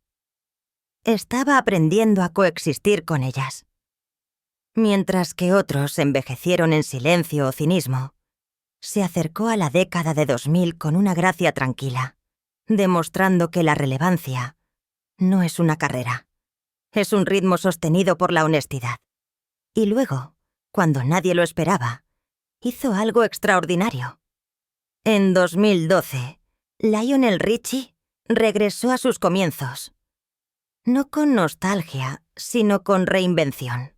Estaba aprendiendo a coexistir con ellas. Mientras que otros envejecieron en silencio o cinismo, se acercó a la década de 2000 con una gracia tranquila, demostrando que la relevancia no es una carrera. Es un ritmo sostenido por la honestidad. Y luego, cuando nadie lo esperaba, hizo algo extraordinario. En 2012, Lionel Richie regresó a sus comienzos. No con nostalgia, sino con reinvención.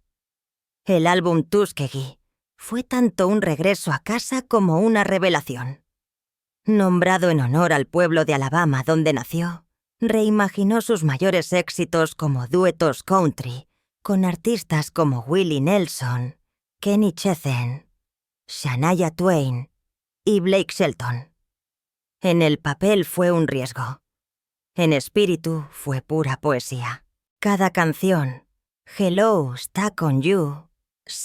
El álbum Tuskegee fue tanto un regreso a casa como una revelación. Nombrado en honor al pueblo de Alabama donde nació, reimaginó sus mayores éxitos como duetos country, con artistas como Willie Nelson, Kenny Chesney, Shania Twain y Blake Shelton. En el papel fue un riesgo. En espíritu fue pura poesía. Cada canción, Hello, Stuck on You,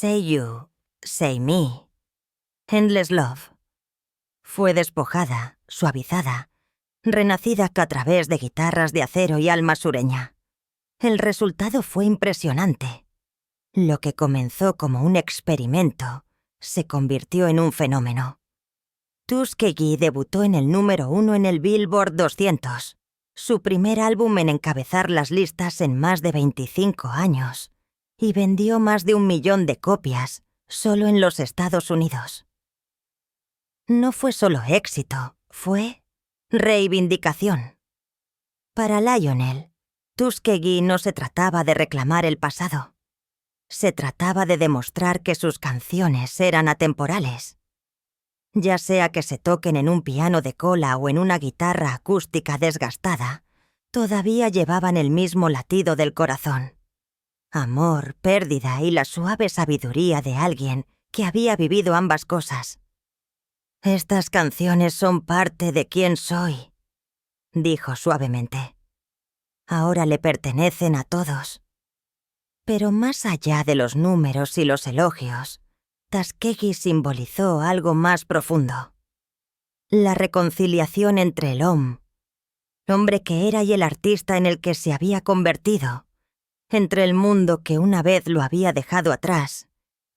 You, Say Me, Endless Love, fue despojada, suavizada, renacida a través de guitarras de acero y alma sureña. El resultado fue impresionante. Lo que comenzó como un experimento se convirtió en un fenómeno. Tuskegee debutó en el número 1 en el Billboard 200, su primer álbum en encabezar las listas en más de 25 años, y vendió más de 1 millón de copias solo en los Estados Unidos. No fue solo éxito, fue reivindicación. Para Lionel, Tuskegee no se trataba de reclamar el pasado. Se trataba de demostrar que sus canciones eran atemporales. Ya sea que se toquen en un piano de cola o en una guitarra acústica desgastada, todavía llevaban el mismo latido del corazón. Amor, pérdida y la suave sabiduría de alguien que había vivido ambas cosas. Estas canciones son parte de quién soy, dijo suavemente. Ahora le pertenecen a todos. Pero más allá de los números y los elogios, Tuskegee simbolizó algo más profundo. La reconciliación entre el hombre que era y el artista en el que se había convertido, entre el mundo que una vez lo había dejado atrás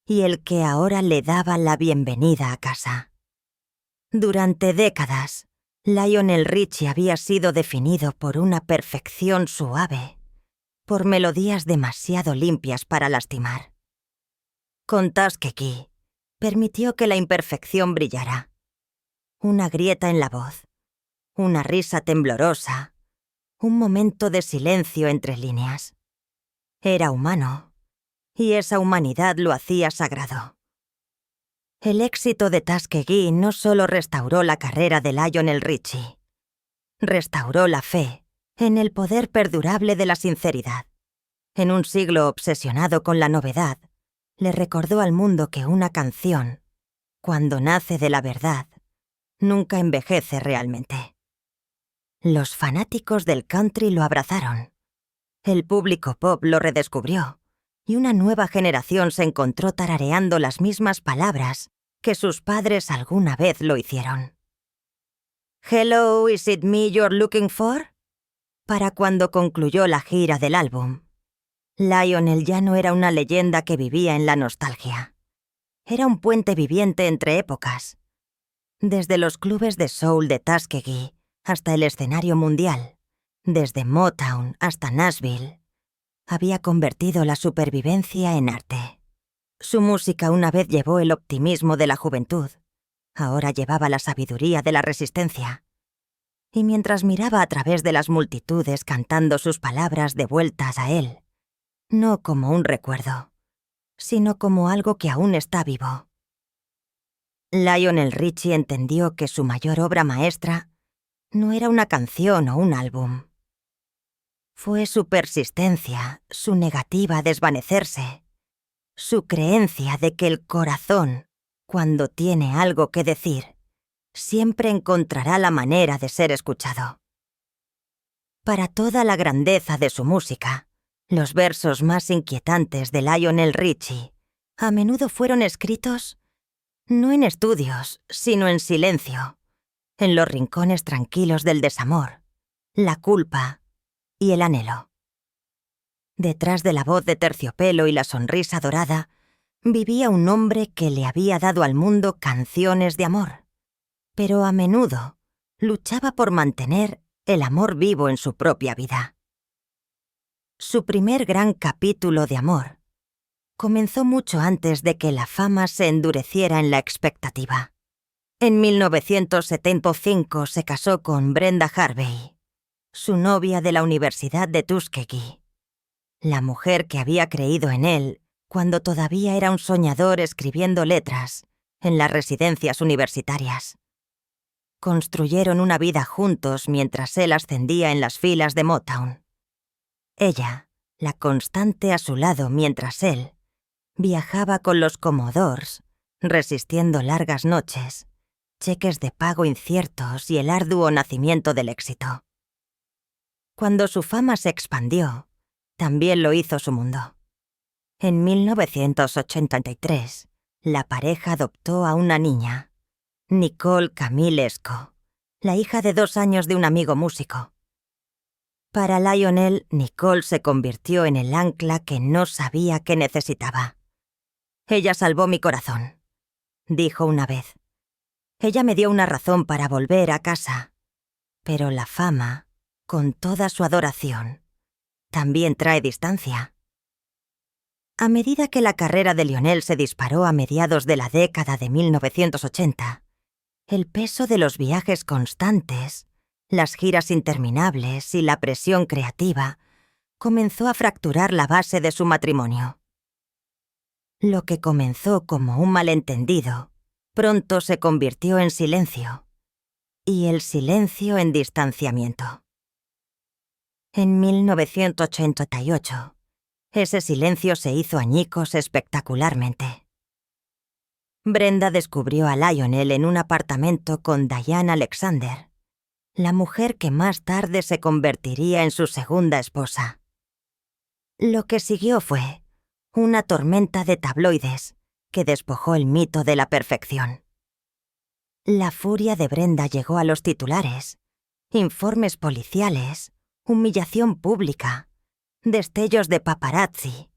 y el que ahora le daba la bienvenida a casa. Durante décadas, Lionel Richie había sido definido por una perfección suave, por melodías demasiado limpias para lastimar. Con Tuskegee, permitió que la imperfección brillara. Una grieta en la voz, una risa temblorosa, un momento de silencio entre líneas. Era humano, y esa humanidad lo hacía sagrado. El éxito de Tuskegee no solo restauró la carrera de Lionel Richie, restauró la fe en el poder perdurable de la sinceridad. En un siglo obsesionado con la novedad, le recordó al mundo que una canción, cuando nace de la verdad, nunca envejece realmente. Los fanáticos del country lo abrazaron. El público pop lo redescubrió, y una nueva generación se encontró tarareando las mismas palabras que sus padres alguna vez lo hicieron. «Hello, is it me you're looking for?» Para cuando concluyó la gira del álbum, Lionel ya no era una leyenda que vivía en la nostalgia. Era un puente viviente entre épocas. Desde los clubes de soul de Tuskegee hasta el escenario mundial, desde Motown hasta Nashville, había convertido la supervivencia en arte. Su música una vez llevó el optimismo de la juventud, ahora llevaba la sabiduría de la resistencia. Y mientras miraba a través de las multitudes cantando sus palabras devueltas a él, no como un recuerdo, sino como algo que aún está vivo. Lionel Richie entendió que su mayor obra maestra no era una canción o un álbum. Fue su persistencia, su negativa a desvanecerse, su creencia de que el corazón, cuando tiene algo que decir, siempre encontrará la manera de ser escuchado. Para toda la grandeza de su música, los versos más inquietantes de Lionel Richie a menudo fueron escritos no en estudios, sino en silencio, en los rincones tranquilos del desamor, la culpa y el anhelo. Detrás de la voz de terciopelo y la sonrisa dorada, vivía un hombre que le había dado al mundo canciones de amor, pero a menudo luchaba por mantener el amor vivo en su propia vida. Su primer gran capítulo de amor comenzó mucho antes de que la fama se endureciera en la expectativa. En 1975 se casó con Brenda Harvey, su novia de la Universidad de Tuskegee, la mujer que había creído en él cuando todavía era un soñador escribiendo letras en las residencias universitarias. Construyeron una vida juntos mientras él ascendía en las filas de Motown. Ella, la constante a su lado mientras él viajaba con los Commodores, resistiendo largas noches, cheques de pago inciertos y el arduo nacimiento del éxito. Cuando su fama se expandió, también lo hizo su mundo. En 1983, la pareja adoptó a una niña, Nicole Camille Esco, la hija de 2 años de un amigo músico. Para Lionel, Nicole se convirtió en el ancla que no sabía que necesitaba. «Ella salvó mi corazón», dijo una vez. «Ella me dio una razón para volver a casa». Pero la fama, con toda su adoración, también trae distancia. A medida que la carrera de Lionel se disparó a mediados de la década de 1980, el peso de los viajes constantes, las giras interminables y la presión creativa comenzó a fracturar la base de su matrimonio. Lo que comenzó como un malentendido, pronto se convirtió en silencio, y el silencio en distanciamiento. En 1988, ese silencio se hizo añicos espectacularmente. Brenda descubrió a Lionel en un apartamento con Diane Alexander, la mujer que más tarde se convertiría en su segunda esposa. Lo que siguió fue una tormenta de tabloides que despojó el mito de la perfección. La furia de Brenda llegó a los titulares, informes policiales, humillación pública, destellos de paparazzi,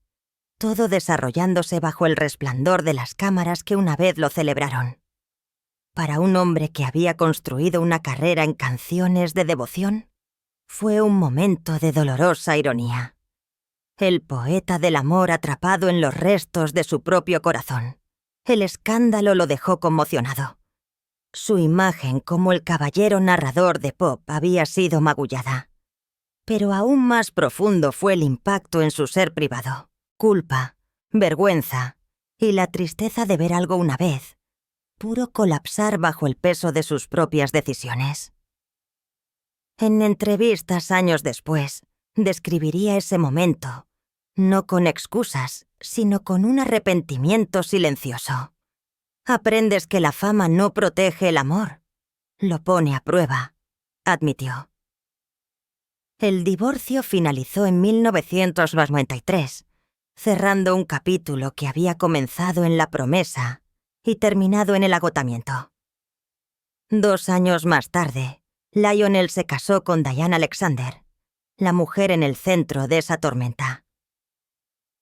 todo desarrollándose bajo el resplandor de las cámaras que una vez lo celebraron. Para un hombre que había construido una carrera en canciones de devoción, fue un momento de dolorosa ironía. El poeta del amor atrapado en los restos de su propio corazón. El escándalo lo dejó conmocionado. Su imagen como el caballero narrador de pop había sido magullada. Pero aún más profundo fue el impacto en su ser privado. Culpa, vergüenza y la tristeza de ver algo una vez puro colapsar bajo el peso de sus propias decisiones. En entrevistas años después, describiría ese momento, no con excusas, sino con un arrepentimiento silencioso. Aprendes que la fama no protege el amor, lo pone a prueba, admitió. El divorcio finalizó en 1993, cerrando un capítulo que había comenzado en la promesa y terminado en el agotamiento. 2 años más tarde, Lionel se casó con Diane Alexander, la mujer en el centro de esa tormenta.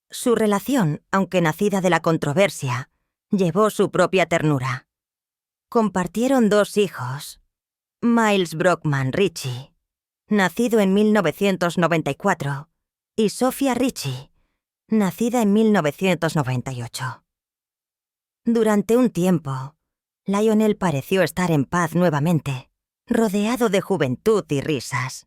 Su relación, aunque nacida de la controversia, llevó su propia ternura. Compartieron 2 hijos, Miles Brockman Ritchie, nacido en 1994, y Sophia Ritchie, nacida en 1998. Durante un tiempo, Lionel pareció estar en paz nuevamente, rodeado de juventud y risas.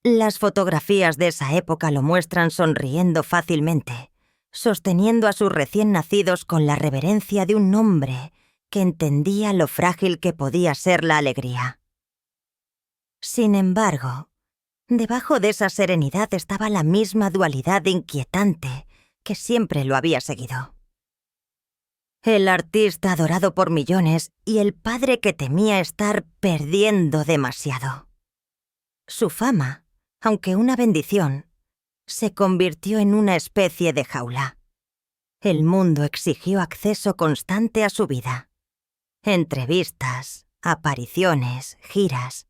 Las fotografías de esa época lo muestran sonriendo fácilmente, sosteniendo a sus recién nacidos con la reverencia de un hombre que entendía lo frágil que podía ser la alegría. Sin embargo, debajo de esa serenidad estaba la misma dualidad inquietante que siempre lo había seguido. El artista adorado por millones y el padre que temía estar perdiendo demasiado. Su fama, aunque una bendición, se convirtió en una especie de jaula. El mundo exigió acceso constante a su vida. Entrevistas, apariciones, giras,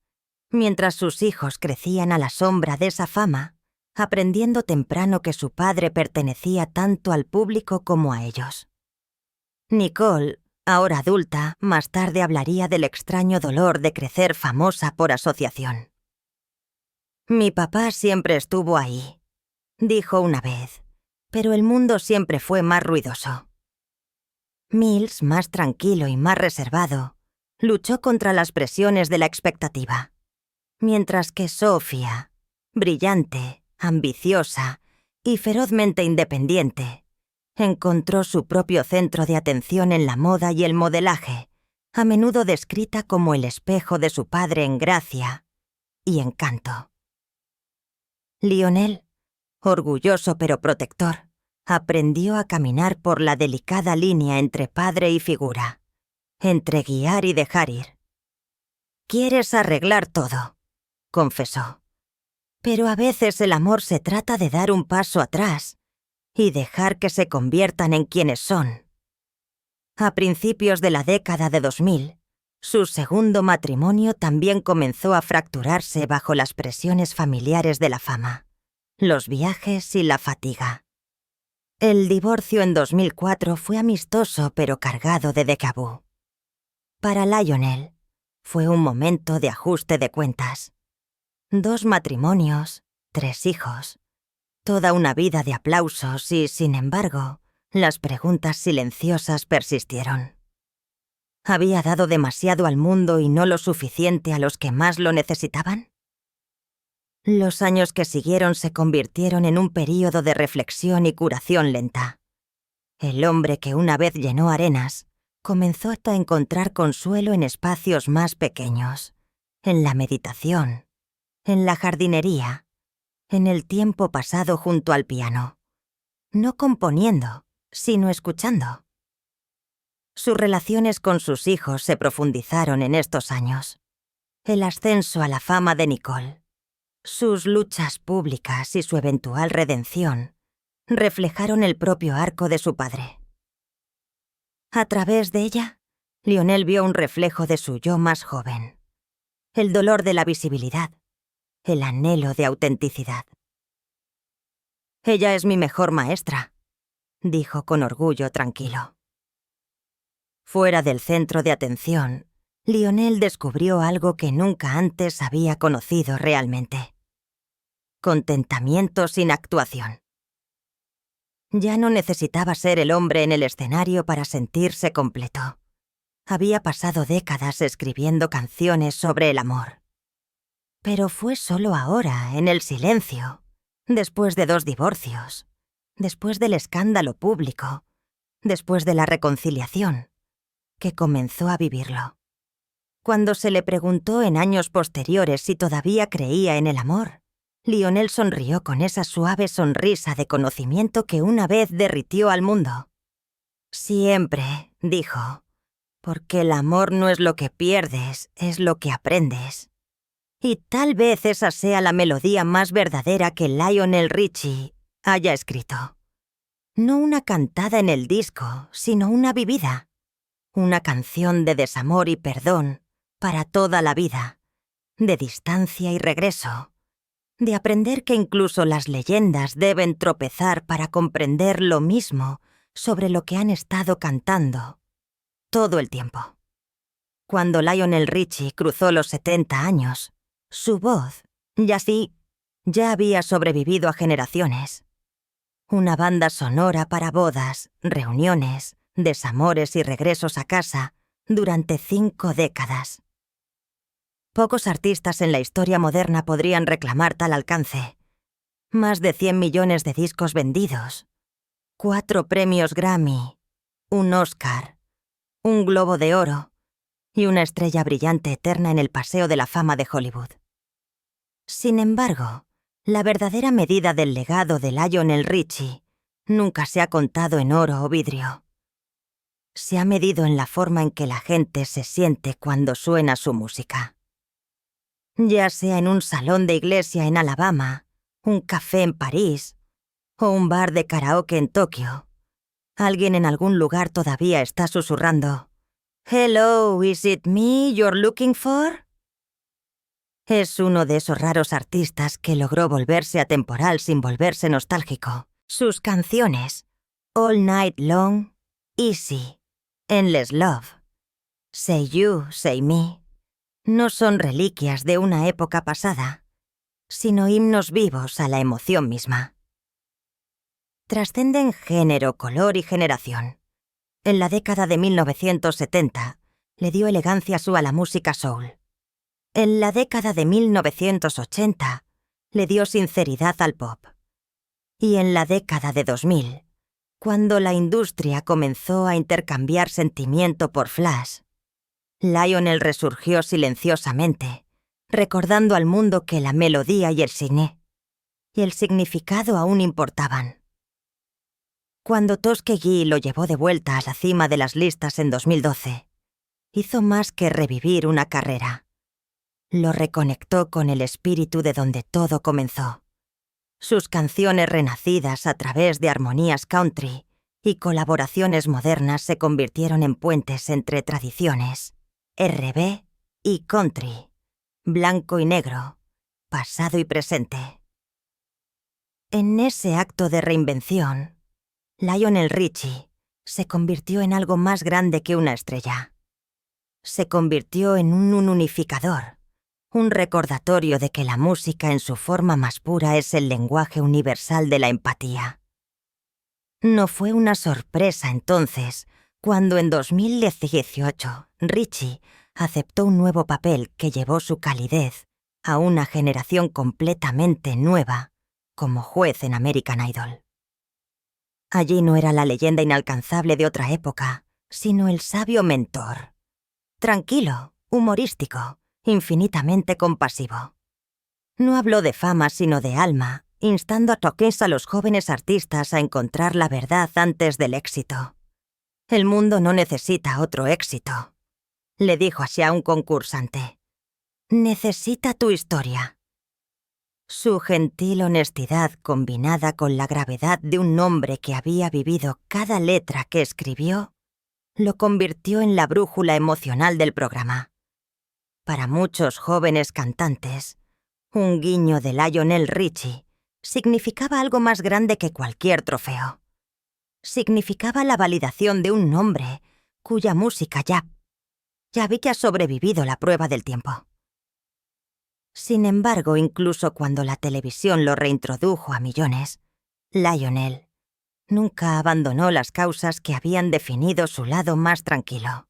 mientras sus hijos crecían a la sombra de esa fama, aprendiendo temprano que su padre pertenecía tanto al público como a ellos. Nicole, ahora adulta, más tarde hablaría del extraño dolor de crecer famosa por asociación. «Mi papá siempre estuvo ahí», dijo una vez, pero el mundo siempre fue más ruidoso. Mills, más tranquilo y más reservado, luchó contra las presiones de la expectativa, mientras que Sophia, brillante, ambiciosa y ferozmente independiente, encontró su propio centro de atención en la moda y el modelaje, a menudo descrita como el espejo de su padre en gracia y encanto. Lionel, orgulloso pero protector, aprendió a caminar por la delicada línea entre padre y figura, entre guiar y dejar ir. «Quieres arreglar todo», confesó. «Pero a veces el amor se trata de dar un paso atrás y dejar que se conviertan en quienes son». A principios de la década de 2000, su segundo matrimonio también comenzó a fracturarse bajo las presiones familiares de la fama, los viajes y la fatiga. El divorcio en 2004 fue amistoso pero cargado de déjà vu. Para Lionel, fue un momento de ajuste de cuentas. 2 matrimonios, 3 hijos, toda una vida de aplausos y, sin embargo, las preguntas silenciosas persistieron. ¿Había dado demasiado al mundo y no lo suficiente a los que más lo necesitaban? Los años que siguieron se convirtieron en un período de reflexión y curación lenta. El hombre que una vez llenó arenas comenzó a encontrar consuelo en espacios más pequeños, en la meditación, en la jardinería, en el tiempo pasado junto al piano, no componiendo, sino escuchando. Sus relaciones con sus hijos se profundizaron en estos años. El ascenso a la fama de Nicole, sus luchas públicas y su eventual redención reflejaron el propio arco de su padre. A través de ella, Lionel vio un reflejo de su yo más joven. El dolor de la visibilidad, el anhelo de autenticidad. «Ella es mi mejor maestra», dijo con orgullo tranquilo. Fuera del centro de atención, Lionel descubrió algo que nunca antes había conocido realmente. Contentamiento sin actuación. Ya no necesitaba ser el hombre en el escenario para sentirse completo. Había pasado décadas escribiendo canciones sobre el amor. Pero fue solo ahora, en el silencio, después de 2 divorcios, después del escándalo público, después de la reconciliación, que comenzó a vivirlo. Cuando se le preguntó en años posteriores si todavía creía en el amor, Lionel sonrió con esa suave sonrisa de conocimiento que una vez derritió al mundo. «Siempre», dijo, «porque el amor no es lo que pierdes, es lo que aprendes». Y tal vez esa sea la melodía más verdadera que Lionel Richie haya escrito. No una cantada en el disco, sino una vivida. Una canción de desamor y perdón para toda la vida, de distancia y regreso, de aprender que incluso las leyendas deben tropezar para comprender lo mismo sobre lo que han estado cantando todo el tiempo. Cuando Lionel Richie cruzó los 70 años, su voz, ya había sobrevivido a generaciones. Una banda sonora para bodas, reuniones, desamores y regresos a casa durante 5 décadas. Pocos artistas en la historia moderna podrían reclamar tal alcance. Más de 100 millones de discos vendidos, 4 premios Grammy, un Oscar, un Globo de Oro y una estrella brillante eterna en el Paseo de la Fama de Hollywood. Sin embargo, la verdadera medida del legado de Lionel Richie nunca se ha contado en oro o vidrio. Se ha medido en la forma en que la gente se siente cuando suena su música. Ya sea en un salón de iglesia en Alabama, un café en París o un bar de karaoke en Tokio, alguien en algún lugar todavía está susurrando «Hello, is it me you're looking for?» Es uno de esos raros artistas que logró volverse atemporal sin volverse nostálgico. Sus canciones, All Night Long, Easy, Endless Love, Say You, Say Me, no son reliquias de una época pasada, sino himnos vivos a la emoción misma. Trascenden género, color y generación. En la década de 1970, le dio elegancia a la música soul. En la década de 1980, le dio sinceridad al pop. Y en la década de 2000, cuando la industria comenzó a intercambiar sentimiento por flash, Lionel resurgió silenciosamente, recordando al mundo que la melodía y el significado aún importaban. Cuando Tuskegee lo llevó de vuelta a la cima de las listas en 2012, hizo más que revivir una carrera. Lo reconectó con el espíritu de donde todo comenzó. Sus canciones renacidas a través de armonías country y colaboraciones modernas se convirtieron en puentes entre tradiciones, R&B y country, blanco y negro, pasado y presente. En ese acto de reinvención, Lionel Richie se convirtió en algo más grande que una estrella. Se convirtió en un unificador, un recordatorio de que la música en su forma más pura es el lenguaje universal de la empatía. No fue una sorpresa entonces cuando en 2018 Richie aceptó un nuevo papel que llevó su calidez a una generación completamente nueva como juez en American Idol. Allí no era la leyenda inalcanzable de otra época, sino el sabio mentor. Tranquilo, humorístico, infinitamente compasivo. No habló de fama sino de alma, instando a toques a los jóvenes artistas a encontrar la verdad antes del éxito. El mundo no necesita otro éxito, le dijo así a un concursante. Necesita tu historia. Su gentil honestidad combinada con la gravedad de un hombre que había vivido cada letra que escribió, lo convirtió en la brújula emocional del programa. Para muchos jóvenes cantantes, un guiño de Lionel Richie significaba algo más grande que cualquier trofeo. Significaba la validación de un nombre cuya música ya había sobrevivido la prueba del tiempo. Sin embargo, incluso cuando la televisión lo reintrodujo a millones, Lionel nunca abandonó las causas que habían definido su lado más tranquilo.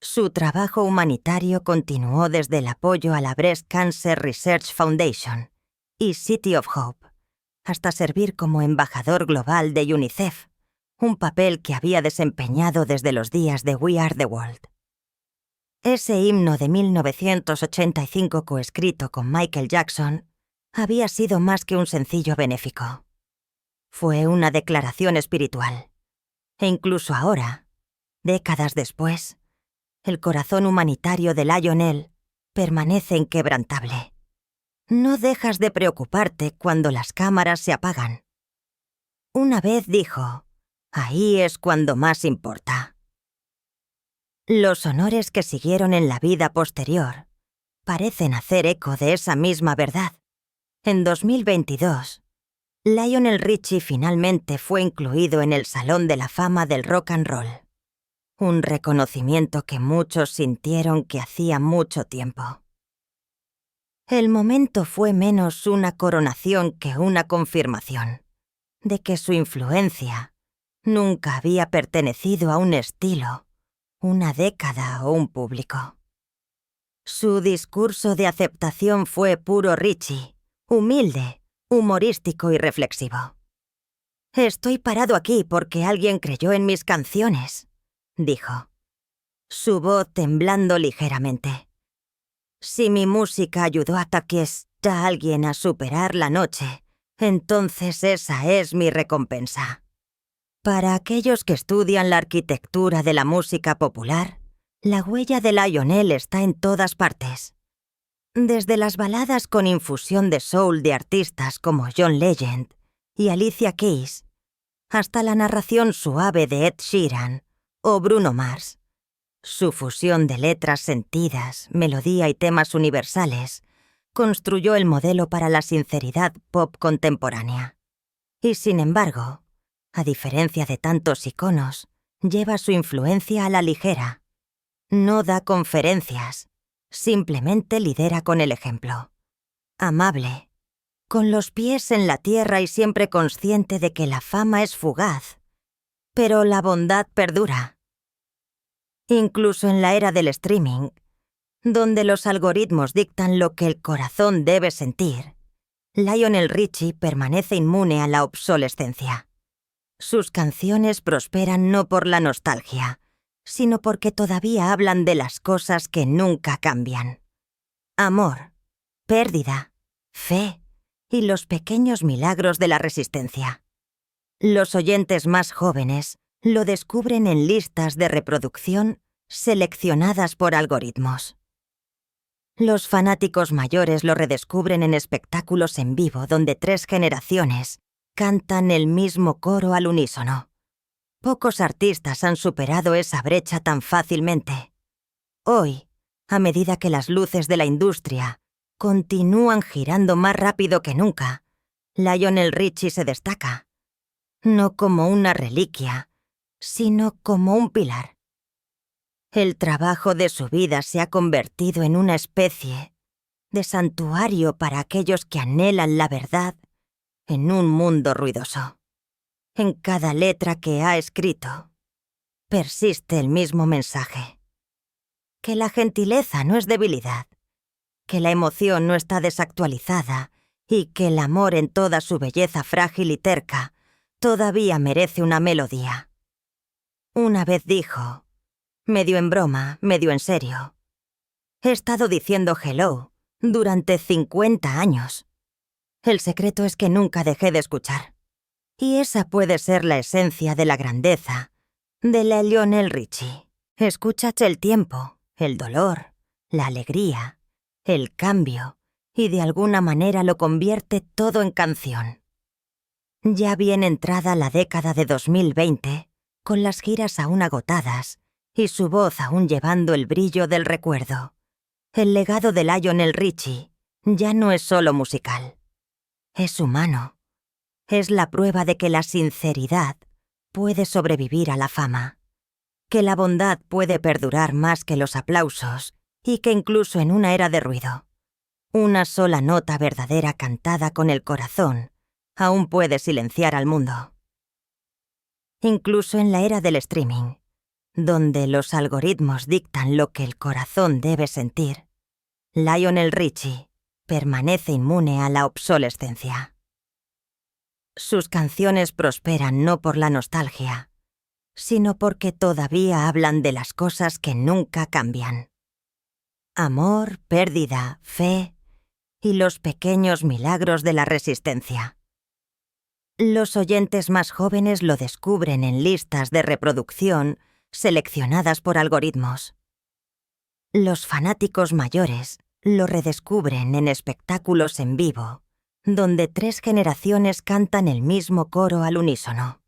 Su trabajo humanitario continuó desde el apoyo a la Breast Cancer Research Foundation y City of Hope, hasta servir como embajador global de UNICEF, un papel que había desempeñado desde los días de We Are the World. Ese himno de 1985 coescrito con Michael Jackson había sido más que un sencillo benéfico. Fue una declaración espiritual. E incluso ahora, décadas después, el corazón humanitario de Lionel permanece inquebrantable. No dejas de preocuparte cuando las cámaras se apagan. Una vez dijo, ahí es cuando más importa. Los honores que siguieron en la vida posterior parecen hacer eco de esa misma verdad. En 2022, Lionel Richie finalmente fue incluido en el Salón de la Fama del Rock and Roll. Un reconocimiento que muchos sintieron que hacía mucho tiempo. El momento fue menos una coronación que una confirmación de que su influencia nunca había pertenecido a un estilo, una década o un público. Su discurso de aceptación fue puro Richie, humilde, humorístico y reflexivo. «Estoy parado aquí porque alguien creyó en mis canciones», dijo, su voz temblando ligeramente. «Si mi música ayudó a alguien a superar la noche, entonces esa es mi recompensa». Para aquellos que estudian la arquitectura de la música popular, la huella de Lionel está en todas partes. Desde las baladas con infusión de soul de artistas como John Legend y Alicia Keys, hasta la narración suave de Ed Sheeran o Bruno Mars. Su fusión de letras sentidas, melodía y temas universales construyó el modelo para la sinceridad pop contemporánea. Y sin embargo, a diferencia de tantos iconos, lleva su influencia a la ligera. No da conferencias, simplemente lidera con el ejemplo. Amable, con los pies en la tierra y siempre consciente de que la fama es fugaz, pero la bondad perdura. Incluso en la era del streaming, donde los algoritmos dictan lo que el corazón debe sentir, Lionel Richie permanece inmune a la obsolescencia. Sus canciones prosperan no por la nostalgia, sino porque todavía hablan de las cosas que nunca cambian. Amor, pérdida, fe y los pequeños milagros de la resistencia. Los oyentes más jóvenes lo descubren en listas de reproducción seleccionadas por algoritmos. Los fanáticos mayores lo redescubren en espectáculos en vivo donde 3 generaciones cantan el mismo coro al unísono. Pocos artistas han superado esa brecha tan fácilmente. Hoy, a medida que las luces de la industria continúan girando más rápido que nunca, Lionel Richie se destaca, no como una reliquia, sino como un pilar. El trabajo de su vida se ha convertido en una especie de santuario para aquellos que anhelan la verdad en un mundo ruidoso. En cada letra que ha escrito, persiste el mismo mensaje. Que la gentileza no es debilidad, que la emoción no está desactualizada y que el amor en toda su belleza frágil y terca todavía merece una melodía. Una vez dijo, medio en broma, medio en serio, he estado diciendo hello durante 50 años. El secreto es que nunca dejé de escuchar. Y esa puede ser la esencia de la grandeza de Lionel Richie. Escuchas el tiempo, el dolor, la alegría, el cambio, y de alguna manera lo convierte todo en canción. Ya bien entrada la década de 2020, con las giras aún agotadas y su voz aún llevando el brillo del recuerdo, el legado de Lionel Richie ya no es solo musical. Es humano. Es la prueba de que la sinceridad puede sobrevivir a la fama, que la bondad puede perdurar más que los aplausos y que incluso en una era de ruido, una sola nota verdadera cantada con el corazón aún puede silenciar al mundo. Incluso en la era del streaming, donde los algoritmos dictan lo que el corazón debe sentir, Lionel Richie permanece inmune a la obsolescencia. Sus canciones prosperan no por la nostalgia, sino porque todavía hablan de las cosas que nunca cambian. Amor, pérdida, fe y los pequeños milagros de la resistencia. Los oyentes más jóvenes lo descubren en listas de reproducción seleccionadas por algoritmos. Los fanáticos mayores lo redescubren en espectáculos en vivo, donde 3 generaciones cantan el mismo coro al unísono.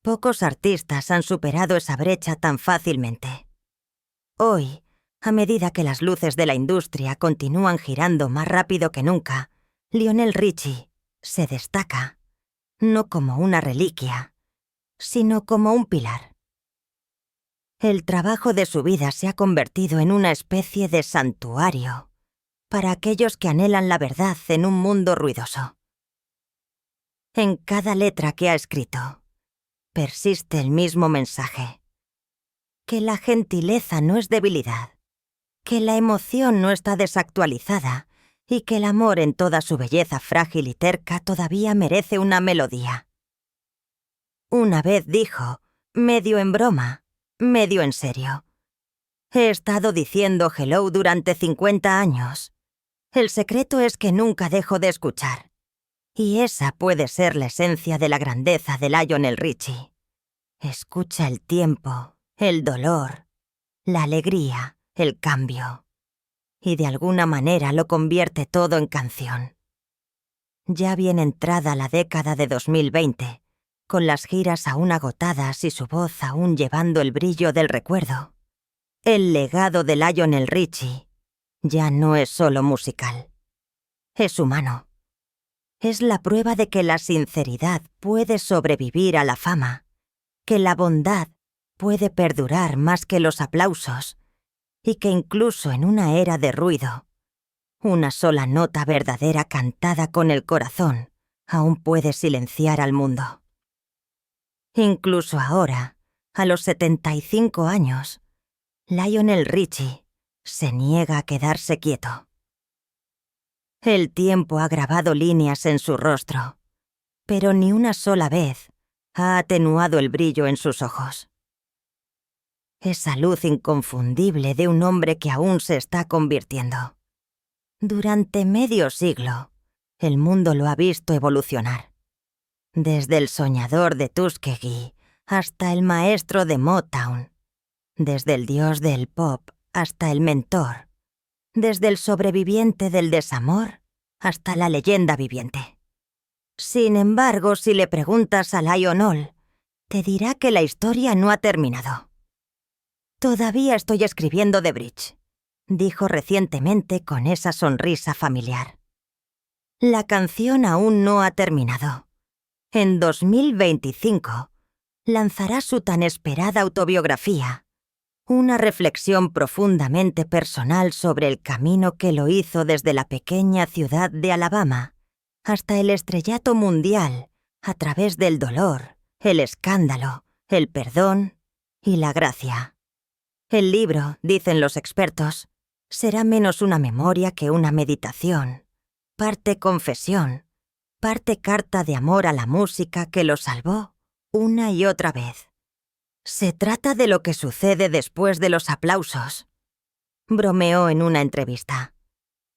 Pocos artistas han superado esa brecha tan fácilmente. Hoy, a medida que las luces de la industria continúan girando más rápido que nunca, Lionel Richie se destaca, no como una reliquia, sino como un pilar. El trabajo de su vida se ha convertido en una especie de santuario para aquellos que anhelan la verdad en un mundo ruidoso. En cada letra que ha escrito, persiste el mismo mensaje: que la gentileza no es debilidad, que la emoción no está desactualizada y que el amor en toda su belleza frágil y terca todavía merece una melodía. Una vez dijo, medio en broma, medio en serio: he estado diciendo hello durante 50 años. El secreto es que nunca dejo de escuchar. Y esa puede ser la esencia de la grandeza de Lionel Richie. Escucha el tiempo, el dolor, la alegría, el cambio. Y de alguna manera lo convierte todo en canción. Ya bien entrada la década de 2020, con las giras aún agotadas y su voz aún llevando el brillo del recuerdo, el legado de Lionel Richie ya no es solo musical. Es humano. Es la prueba de que la sinceridad puede sobrevivir a la fama, que la bondad puede perdurar más que los aplausos, y que incluso en una era de ruido, una sola nota verdadera cantada con el corazón aún puede silenciar al mundo. Incluso ahora, a los 75 años, Lionel Richie se niega a quedarse quieto. El tiempo ha grabado líneas en su rostro, pero ni una sola vez ha atenuado el brillo en sus ojos. Esa luz inconfundible de un hombre que aún se está convirtiendo. Durante medio siglo, el mundo lo ha visto evolucionar. Desde el soñador de Tuskegee hasta el maestro de Motown. Desde el dios del pop hasta el mentor. Desde el sobreviviente del desamor hasta la leyenda viviente. Sin embargo, si le preguntas a Lionel, te dirá que la historia no ha terminado. Todavía estoy escribiendo The Bridge, dijo recientemente con esa sonrisa familiar. La canción aún no ha terminado. En 2025 lanzará su tan esperada autobiografía, una reflexión profundamente personal sobre el camino que lo hizo desde la pequeña ciudad de Alabama hasta el estrellato mundial a través del dolor, el escándalo, el perdón y la gracia. El libro, dicen los expertos, será menos una memoria que una meditación, parte confesión, parte carta de amor a la música que lo salvó una y otra vez. Se trata de lo que sucede después de los aplausos, bromeó en una entrevista.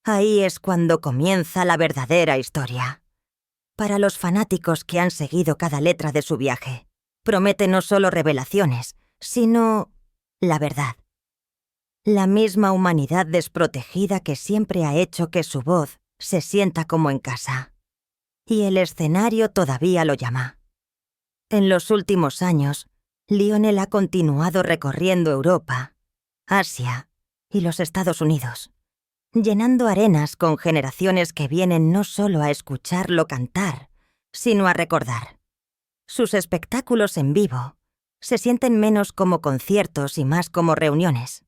Ahí es cuando comienza la verdadera historia. Para los fanáticos que han seguido cada letra de su viaje, promete no solo revelaciones, sino la verdad. La misma humanidad desprotegida que siempre ha hecho que su voz se sienta como en casa. Y el escenario todavía lo llama. En los últimos años, Lionel ha continuado recorriendo Europa, Asia y los Estados Unidos, llenando arenas con generaciones que vienen no solo a escucharlo cantar, sino a recordar. Sus espectáculos en vivo se sienten menos como conciertos y más como reuniones.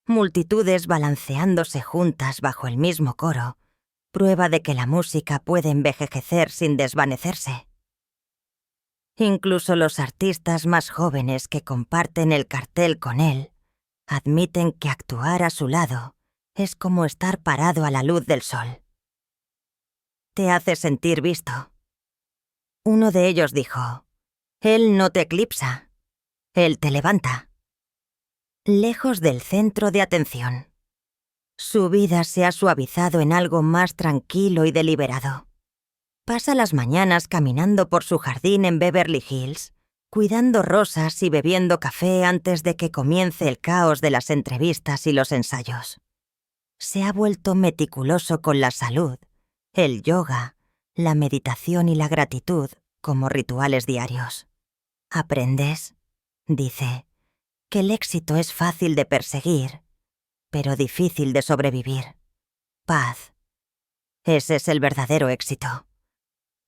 Multitudes balanceándose juntas bajo el mismo coro, prueba de que la música puede envejecer sin desvanecerse. Incluso los artistas más jóvenes que comparten el cartel con él admiten que actuar a su lado es como estar parado a la luz del sol. Te hace sentir visto. Uno de ellos dijo: él no te eclipsa, él te levanta. Lejos del centro de atención. Su vida se ha suavizado en algo más tranquilo y deliberado. Pasa las mañanas caminando por su jardín en Beverly Hills, cuidando rosas y bebiendo café antes de que comience el caos de las entrevistas y los ensayos. Se ha vuelto meticuloso con la salud, el yoga, la meditación y la gratitud como rituales diarios. Aprendes, dice, que el éxito es fácil de perseguir, pero difícil de sobrevivir. Paz. Ese es el verdadero éxito.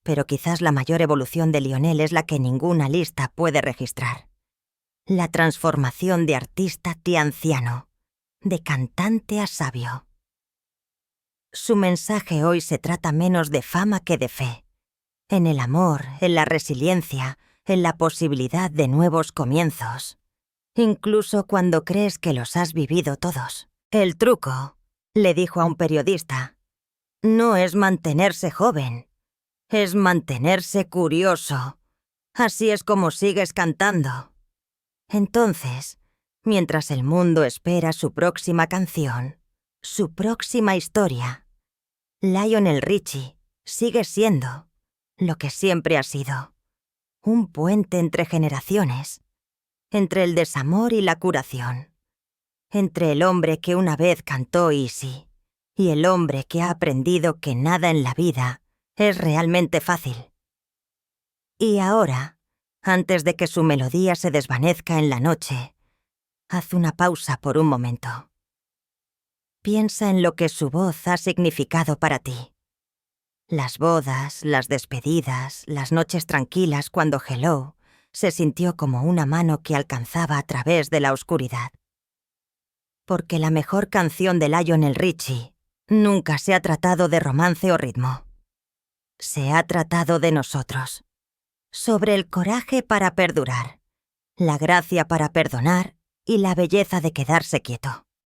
Pero quizás la mayor evolución de Lionel es la que ninguna lista puede registrar. La transformación de artista a anciano, de cantante a sabio. Su mensaje hoy se trata menos de fama que de fe, en el amor, en la resiliencia, en la posibilidad de nuevos comienzos, incluso cuando crees que los has vivido todos. El truco, le dijo a un periodista, no es mantenerse joven, es mantenerse curioso. Así es como sigues cantando. Entonces, mientras el mundo espera su próxima canción, su próxima historia, Lionel Richie sigue siendo lo que siempre ha sido, un puente entre generaciones, entre el desamor y la curación, entre el hombre que una vez cantó Easy y el hombre que ha aprendido que nada en la vida es realmente fácil. Y ahora, antes de que su melodía se desvanezca en la noche, haz una pausa por un momento. Piensa en lo que su voz ha significado para ti. Las bodas, las despedidas, las noches tranquilas cuando Hello se sintió como una mano que alcanzaba a través de la oscuridad. Porque la mejor canción de Lionel Richie nunca se ha tratado de romance o ritmo. Se ha tratado de nosotros. Sobre el coraje para perdurar, la gracia para perdonar y la belleza de quedarse quieto.